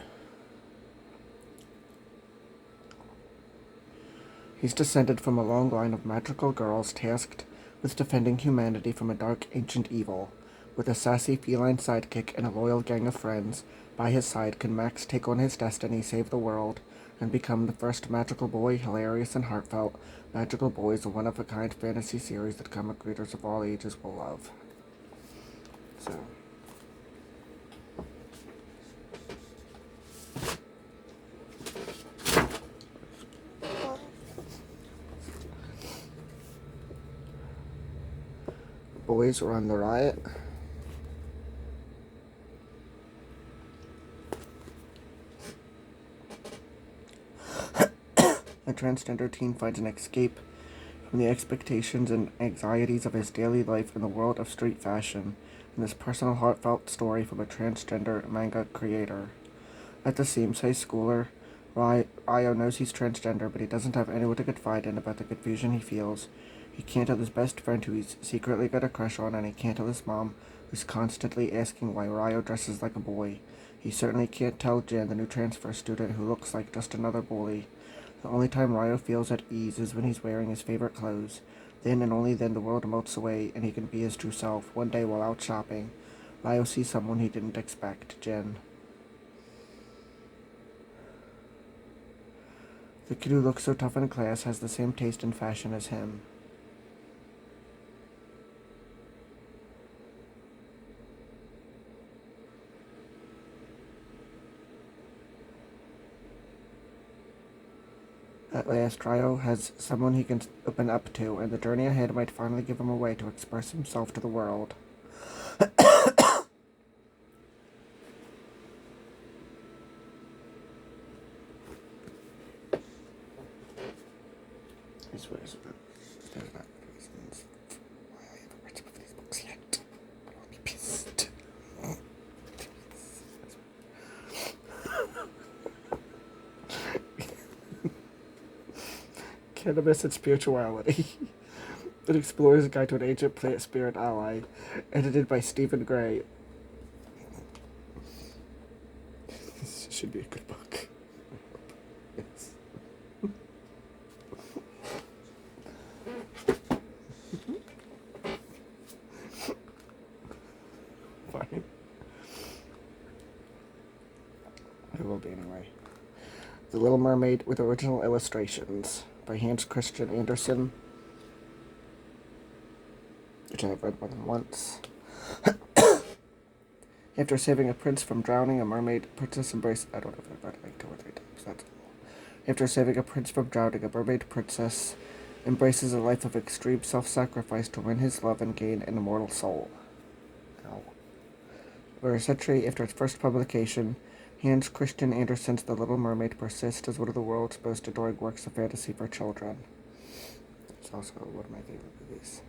He's descended from a long line of magical girls tasked with defending humanity from a dark ancient evil. With a sassy feline sidekick and a loyal gang of friends by his side, can Max take on his destiny, save the world, and become the first magical boy, hilarious and heartfelt. Magical Boy is a one-of-a-kind fantasy series that comic readers of all ages will love. So... boys run the riot. A transgender teen finds an escape from the expectations and anxieties of his daily life in the world of street fashion in this personal, heartfelt story from a transgender manga creator. At the seams, high schooler Ryo knows he's transgender, but he doesn't have anyone to confide in about the confusion he feels. He can't tell his best friend who he's secretly got a crush on, and he can't tell his mom, who's constantly asking why Ryo dresses like a boy. He certainly can't tell Jan, the new transfer student who looks like just another bully. The only time Ryo feels at ease is when he's wearing his favorite clothes. Then and only then the world melts away and he can be his true self. One day while out shopping, Ryo sees someone he didn't expect, Jen. The kid who looks so tough in class has the same taste in fashion as him. At last, Ryo has someone he can open up to, and the journey ahead might finally give him a way to express himself to the world. I swear there's not reasons why I haven't read some of these books yet. I'll be pissed. Cannabis and Spirituality. An Explorer's Guide to an Ancient Plant Spirit Ally. Edited by Stephen Gray. This should be a good book. Yes. Fine. It will be anyway. The Little Mermaid with original illustrations by Hans Christian Andersen, which I have read more than once. After saving a prince from drowning, a mermaid princess embraces... I don't know if I've read it like 2 or 3 times. That's cool. After saving a prince from drowning, a mermaid princess embraces a life of extreme self-sacrifice to win his love and gain an immortal soul. Ow. Over a century after its first publication, Hans Christian Andersen's The Little Mermaid persists as one of the world's most adoring works of fantasy for children. It's also one of my favorite movies.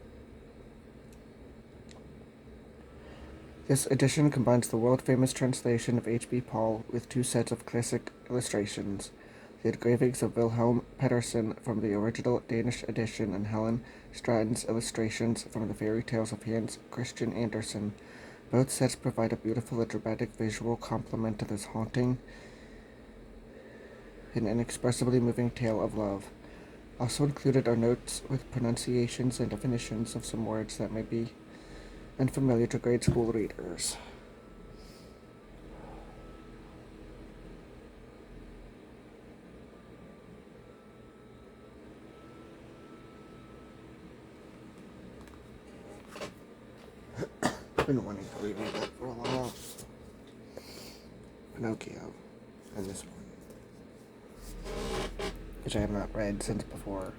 This edition combines the world-famous translation of H.B. Paul with 2 sets of classic illustrations, the engravings of Wilhelm Pedersen from the original Danish edition and Helen Stratton's illustrations from the fairy tales of Hans Christian Andersen. Both sets provide a beautiful and dramatic visual complement to this haunting and inexpressibly moving tale of love. Also included are notes with pronunciations and definitions of some words that may be unfamiliar to grade school readers. I've been wanting to read that for a while. Pinocchio, and this one, which I have not read since before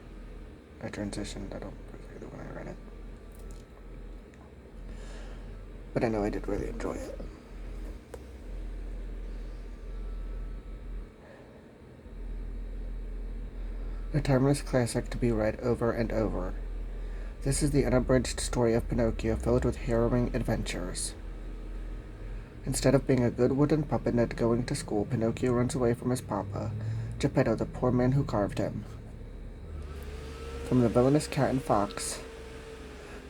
I transitioned. I don't remember when I read it, but I know I did really enjoy it. A timeless classic to be read over and over. This is the unabridged story of Pinocchio, filled with harrowing adventures. Instead of being a good wooden puppet and going to school, Pinocchio runs away from his papa, Geppetto, the poor man who carved him. From the villainous cat and fox,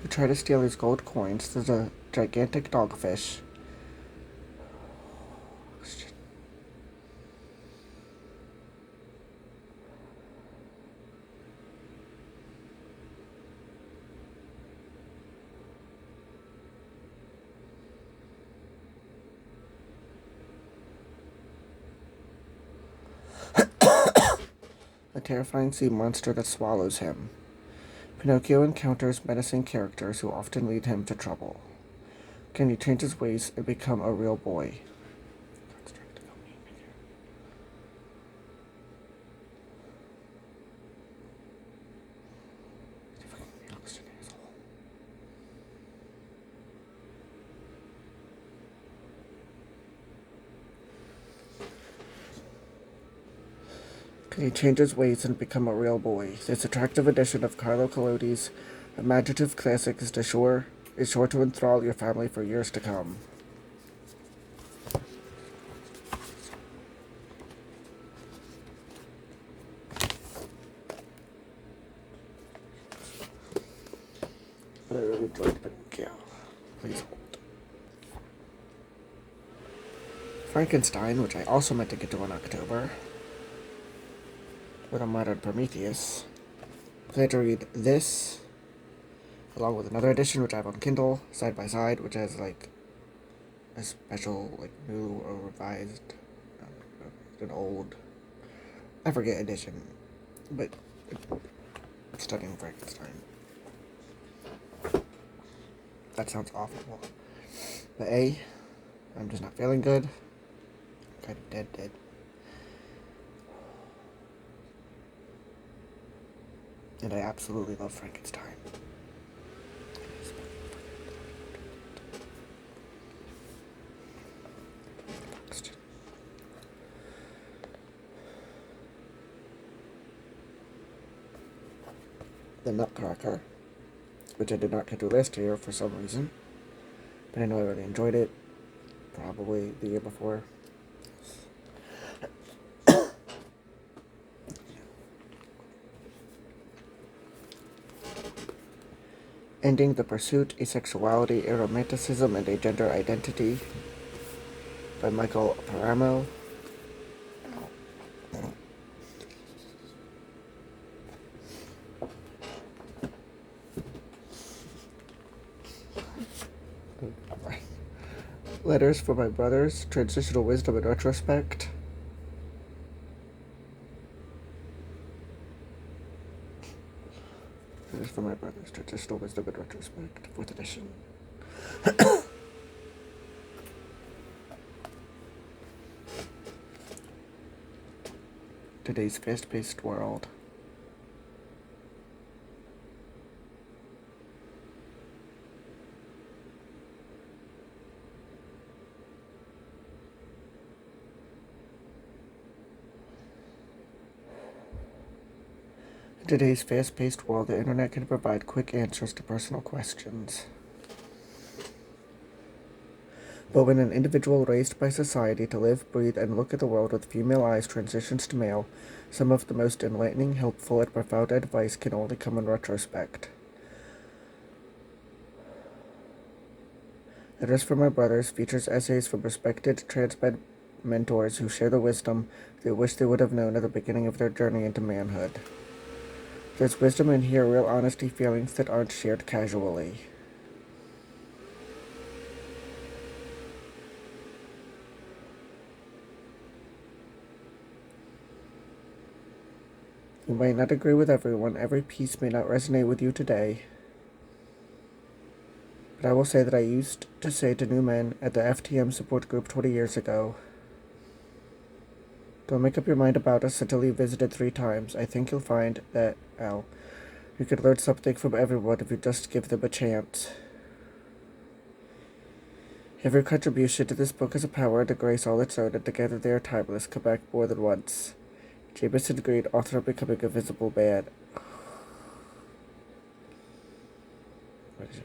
who try to steal his gold coins, there's a gigantic dogfish. A terrifying sea monster that swallows him. Pinocchio encounters menacing characters who often lead him to trouble. Can he change his ways and become a real boy? Can he change his ways and become a real boy? This attractive edition of Carlo Collodi's imaginative classic is sure to enthrall your family for years to come. But I really enjoyed the book, yeah. Please hold. Frankenstein, which I also meant to get to in October, with a modern Prometheus. I plan to read this, along with another edition which I have on Kindle, side by side, which has like a special, like new or revised, an old, I forget edition, but it's studying Frankenstein. That sounds awful. But I'm just not feeling good. I'm kind of dead. And I absolutely love Frankenstein. The Nutcracker, which I did not get to last year for some reason, but I know I really enjoyed it, probably the year before. Ending the Pursuit, Asexuality, Aromanticism, and a Gender Identity by Michael Paramo. Letters for My Brothers, Transitional Wisdom in Retrospect. Letters for My Brothers, Transitional Wisdom in Retrospect, 4th edition. Today's Fast-Paced World. In today's fast-paced world, the internet can provide quick answers to personal questions. But when an individual raised by society to live, breathe, and look at the world with female eyes transitions to male, some of the most enlightening, helpful, and profound advice can only come in retrospect. Letters from My Brothers features essays from respected trans-med mentors who share the wisdom they wish they would have known at the beginning of their journey into manhood. There's wisdom in here, real honesty, feelings that aren't shared casually. You might not agree with everyone, every piece may not resonate with you today. But I will say that I used to say to new men at the FTM support group 20 years ago, don't make up your mind about us until you visited 3 times. I think you'll find that, you could learn something from everyone if you just give them a chance. Every contribution to this book has a power and a grace all its own, and together they are timeless. Come back more than once. Jameson Green, author of Becoming a Visible Man. What is it?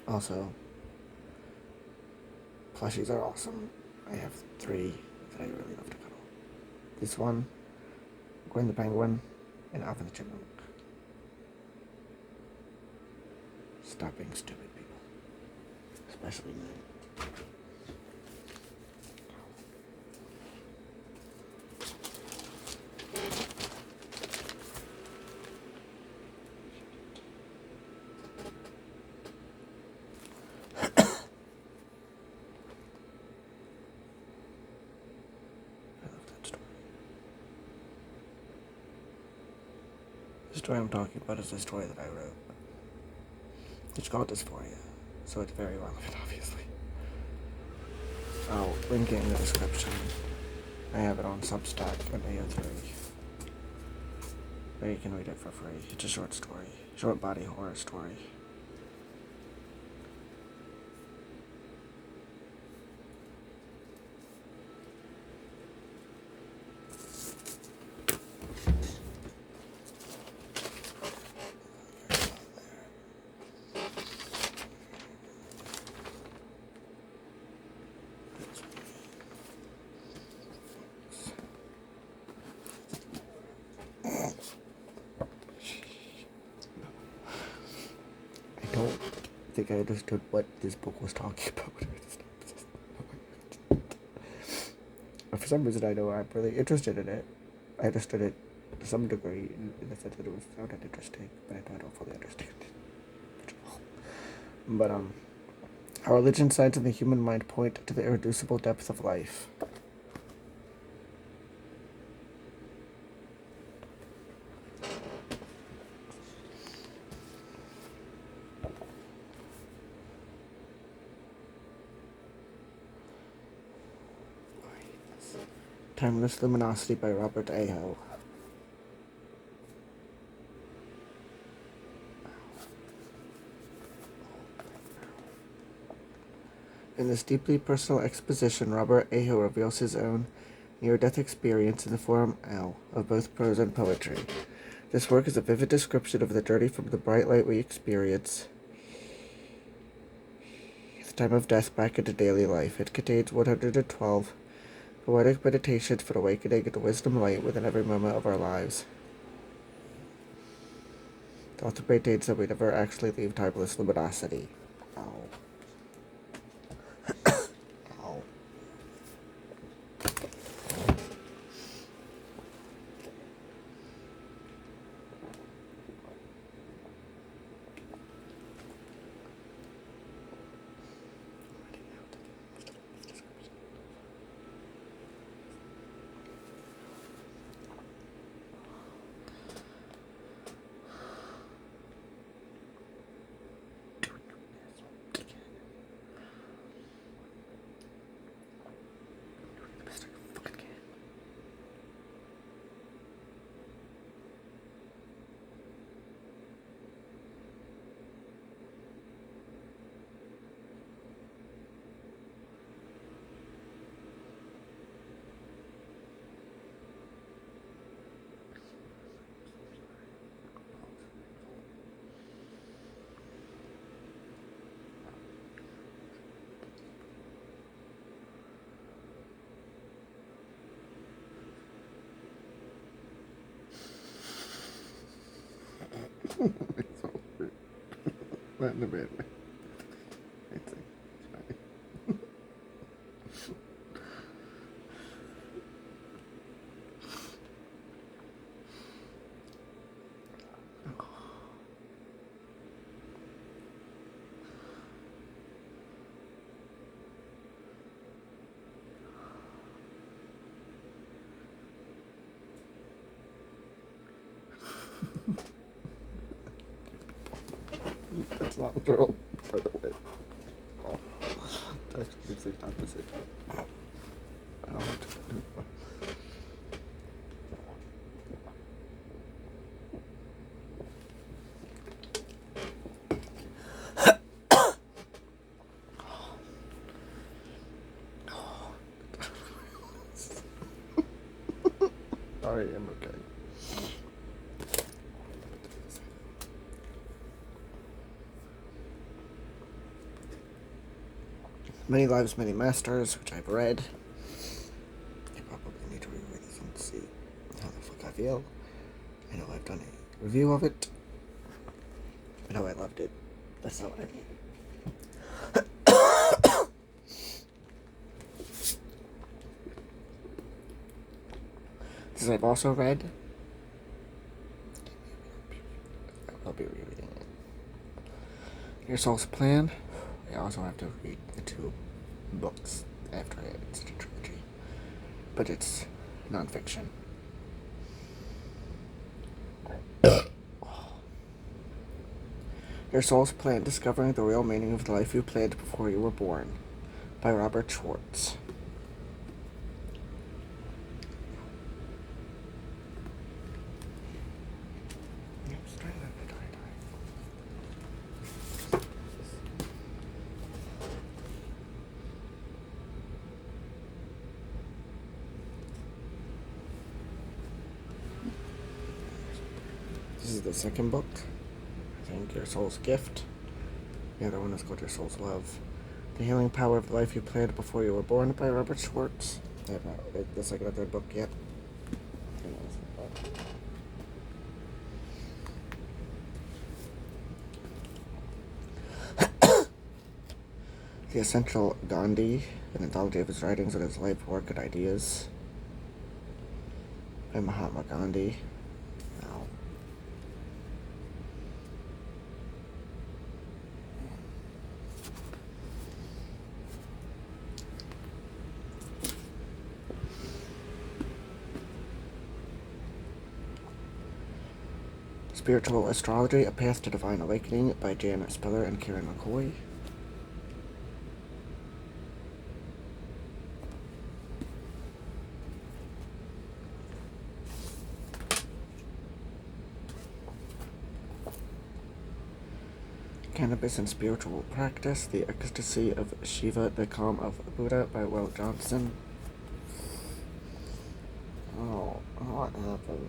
Also, plushies are awesome. I have 3 that I really love to cuddle. This one, Gwen the Penguin, and Alvin the Chipmunk. Stop being stupid, people. Especially me. The story I'm talking about is the story that I wrote. It's called dysphoria, so it's very relevant, obviously. I'll link it in the description. I have it on Substack and AO3. But you can read it for free. It's a short story. Short body horror story. I don't think I understood what this book was talking about. For some reason, I know I'm really interested in it. I understood it to some degree in the sense that it was sounded interesting, but I don't fully understand it. But how religion, science, and the human mind point to the irreducible depth of life. Timeless Luminosity by Robert Aho. In this deeply personal exposition, Robert Aho reveals his own near-death experience in the form of both prose and poetry. This work is a vivid description of the journey from the bright light we experience at the time of death back into daily life. It contains 112 poetic meditations for awakening into wisdom light within every moment of our lives. The author maintains that we never actually leave timeless luminosity. It's over. Not in the bad way. It's fine. That's not literal, by the way. Oh, that's the exact opposite. I don't want to do it. I am okay. Many Lives, Many Masters, which I've read. I probably need to reread this and see how the fuck I feel. I know I've done a review of it. I know I loved it. That's not what I mean. This I've also read. I'll be rereading it. Your Soul's Plan. I also have to read the 2 books after it. It's a trilogy. But it's nonfiction. Your Soul's Plan: Discovering the Real Meaning of the Life You Planned Before You Were Born by Robert Schwartz. This is the second book. I think Your Soul's Gift. The other one is called Your Soul's Love. The Healing Power of the Life You Planned Before You Were Born by Robert Schwartz. I have not read the second or third book yet. The Essential Gandhi, an anthology of his writings and his life, work, and ideas by Mahatma Gandhi. Wow. Spiritual Astrology, A Path to Divine Awakening by Jan Spiller and Kieran McCoy. Cannabis and Spiritual Practice, The Ecstasy of Shiva, The Calm of Buddha by Will Johnson. Oh, what happened?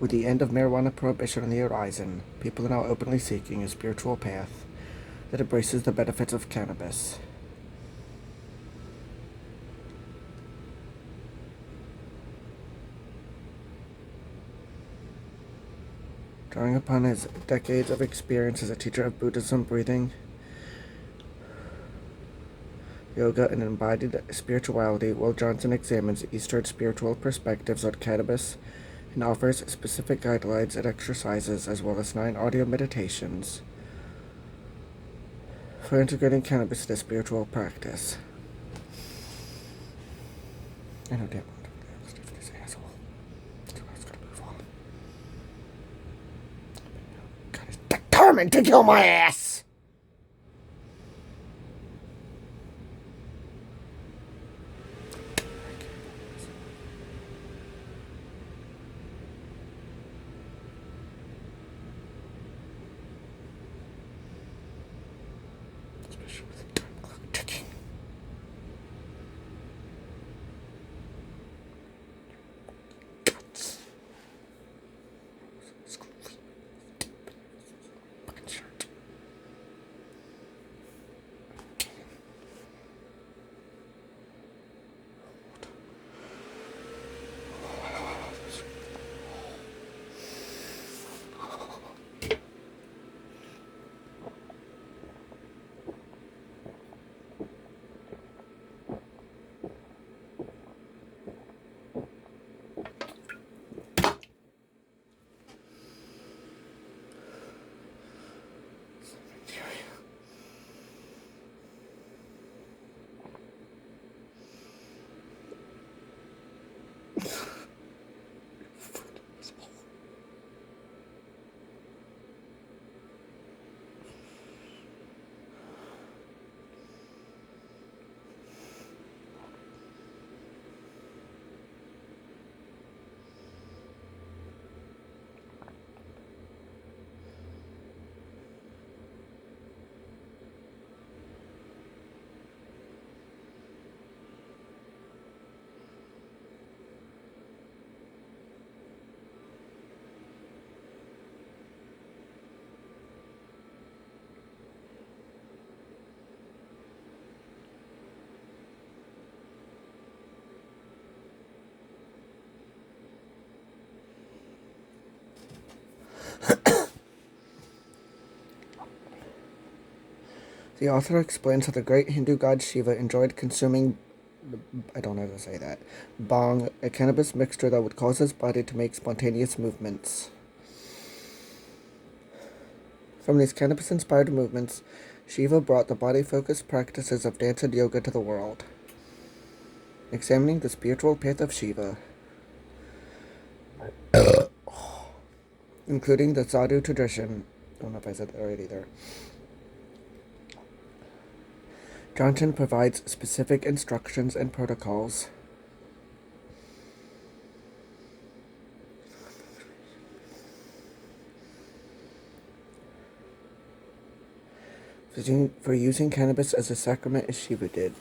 With the end of marijuana prohibition on the horizon, people are now openly seeking a spiritual path that embraces the benefits of cannabis. Drawing upon his decades of experience as a teacher of Buddhism, breathing, yoga, and embodied spirituality, Will Johnson examines Eastern spiritual perspectives on cannabis and offers specific guidelines and exercises, as well as 9 audio meditations for integrating cannabis into spiritual practice. I know damn well this asshole. So I was gonna move on. God is determined to kill my ass! The author explains how the great Hindu god Shiva enjoyed consuming, I don't know how to say that, bhang, a cannabis mixture that would cause his body to make spontaneous movements. From these cannabis-inspired movements, Shiva brought the body-focused practices of dance and yoga to the world. Examining the spiritual path of Shiva, including the Sadhu tradition, I don't know if I said that right either, Johnson provides specific instructions and protocols for using cannabis as a sacrament as Shiva did.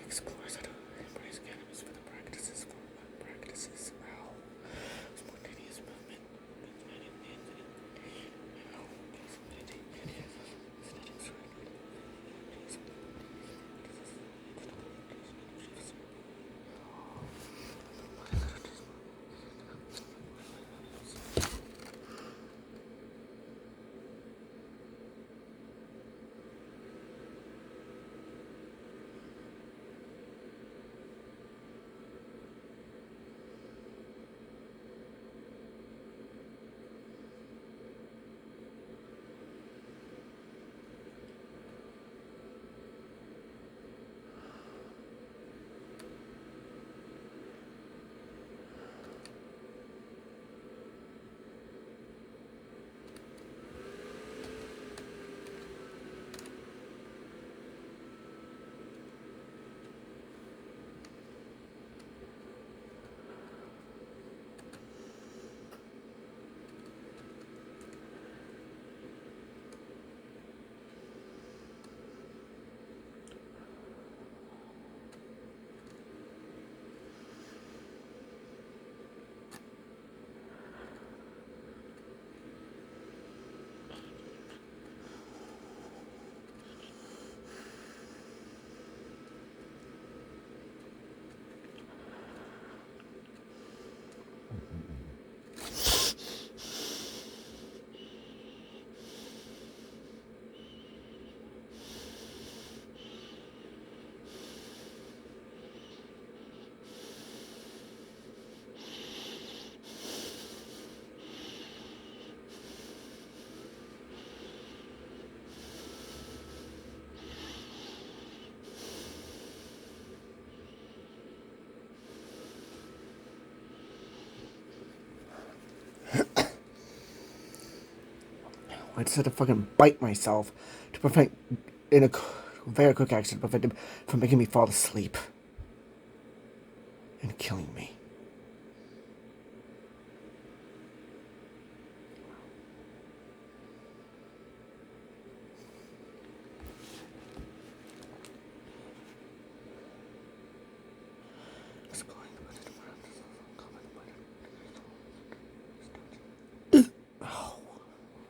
Explores how to embrace cannabis for the practices well. Spontaneous movement. I just had to fucking bite myself to prevent, in a very quick action, to prevent him from making me fall asleep and killing me.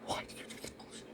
Why did you do this bullshit?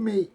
to me.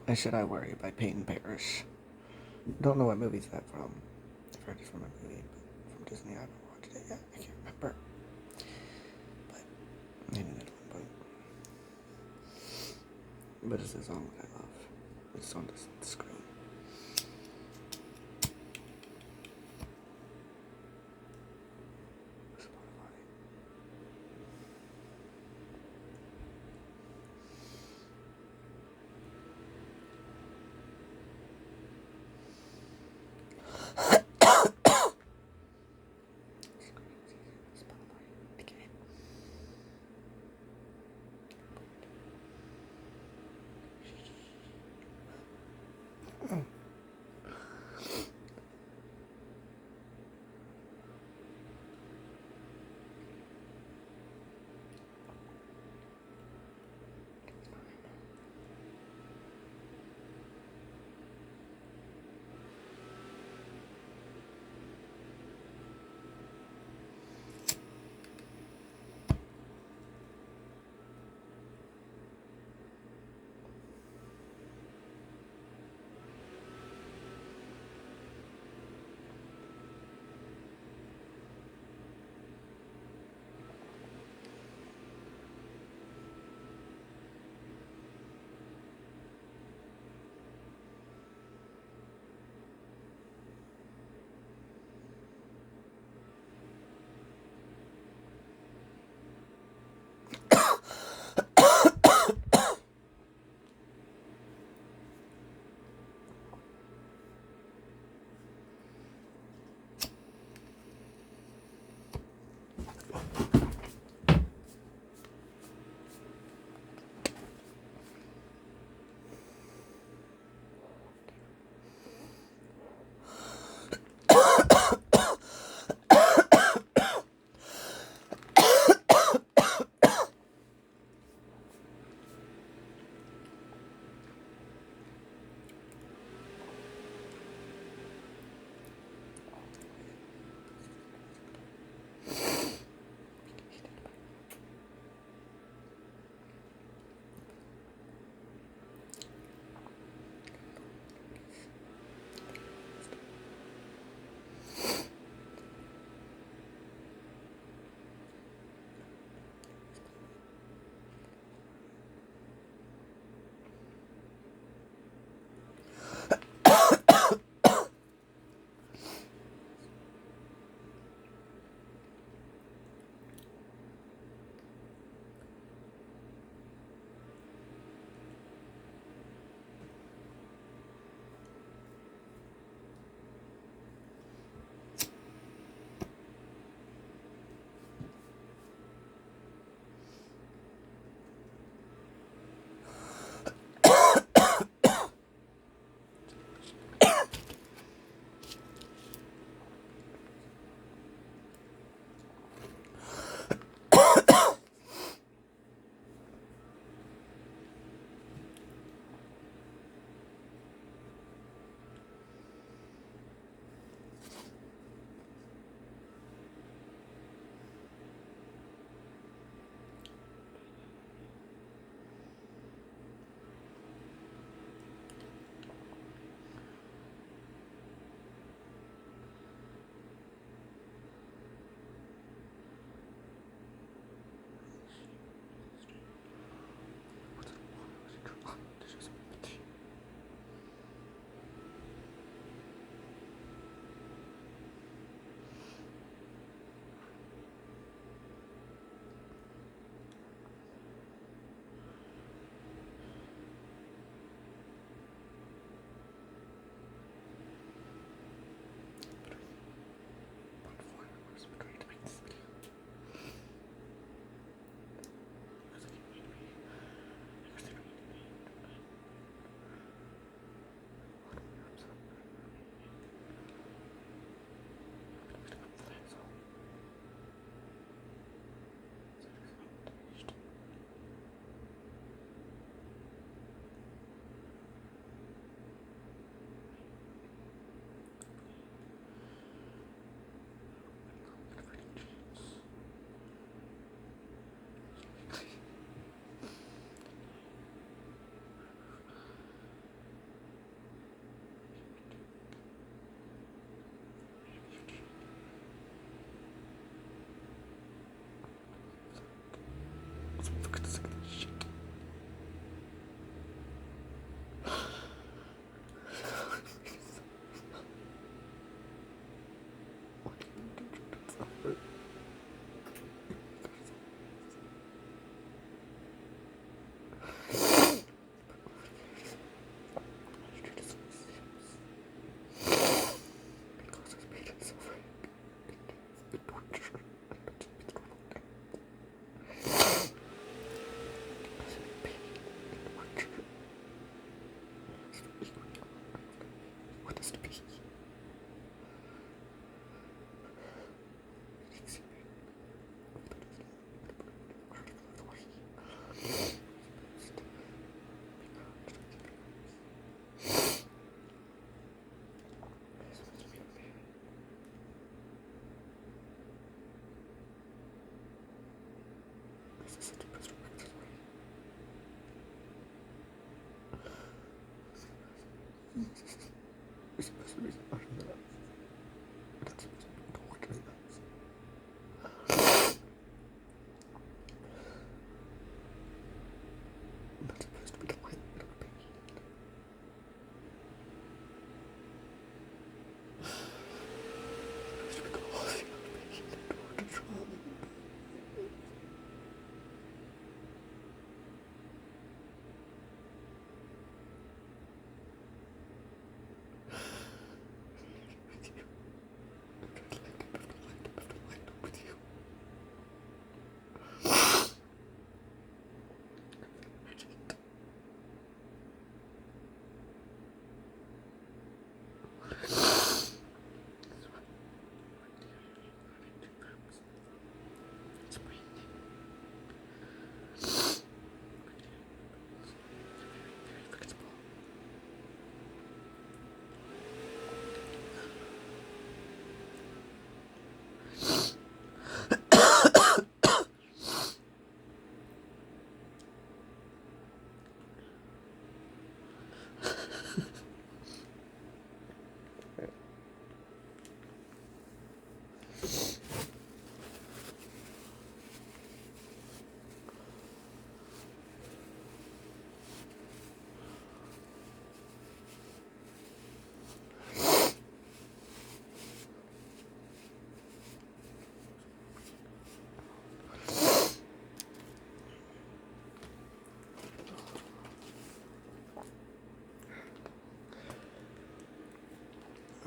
And Should I Worry by Peyton Parrish. Don't know what movie's that from. I've heard it from a movie, but from Disney. I haven't watched it yet. I can't remember. But I knew that at one point. But it's a song that I love. It's on the screen.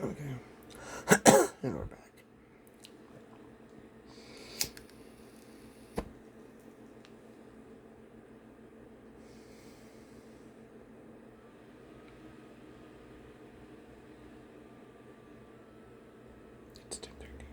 Okay. And we're back. It's 10:30.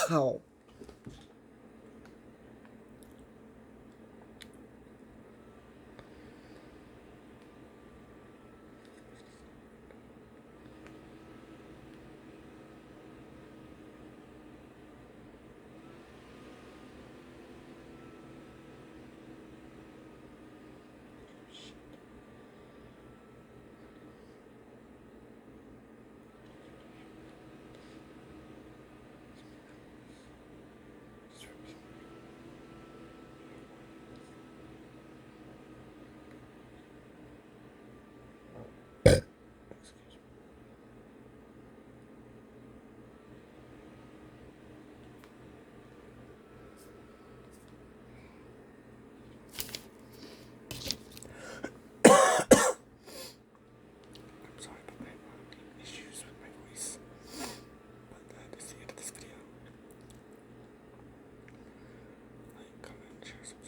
Oh. I'm sorry about my issues with my voice, but that is the end of this video. Like, comment, share, subscribe.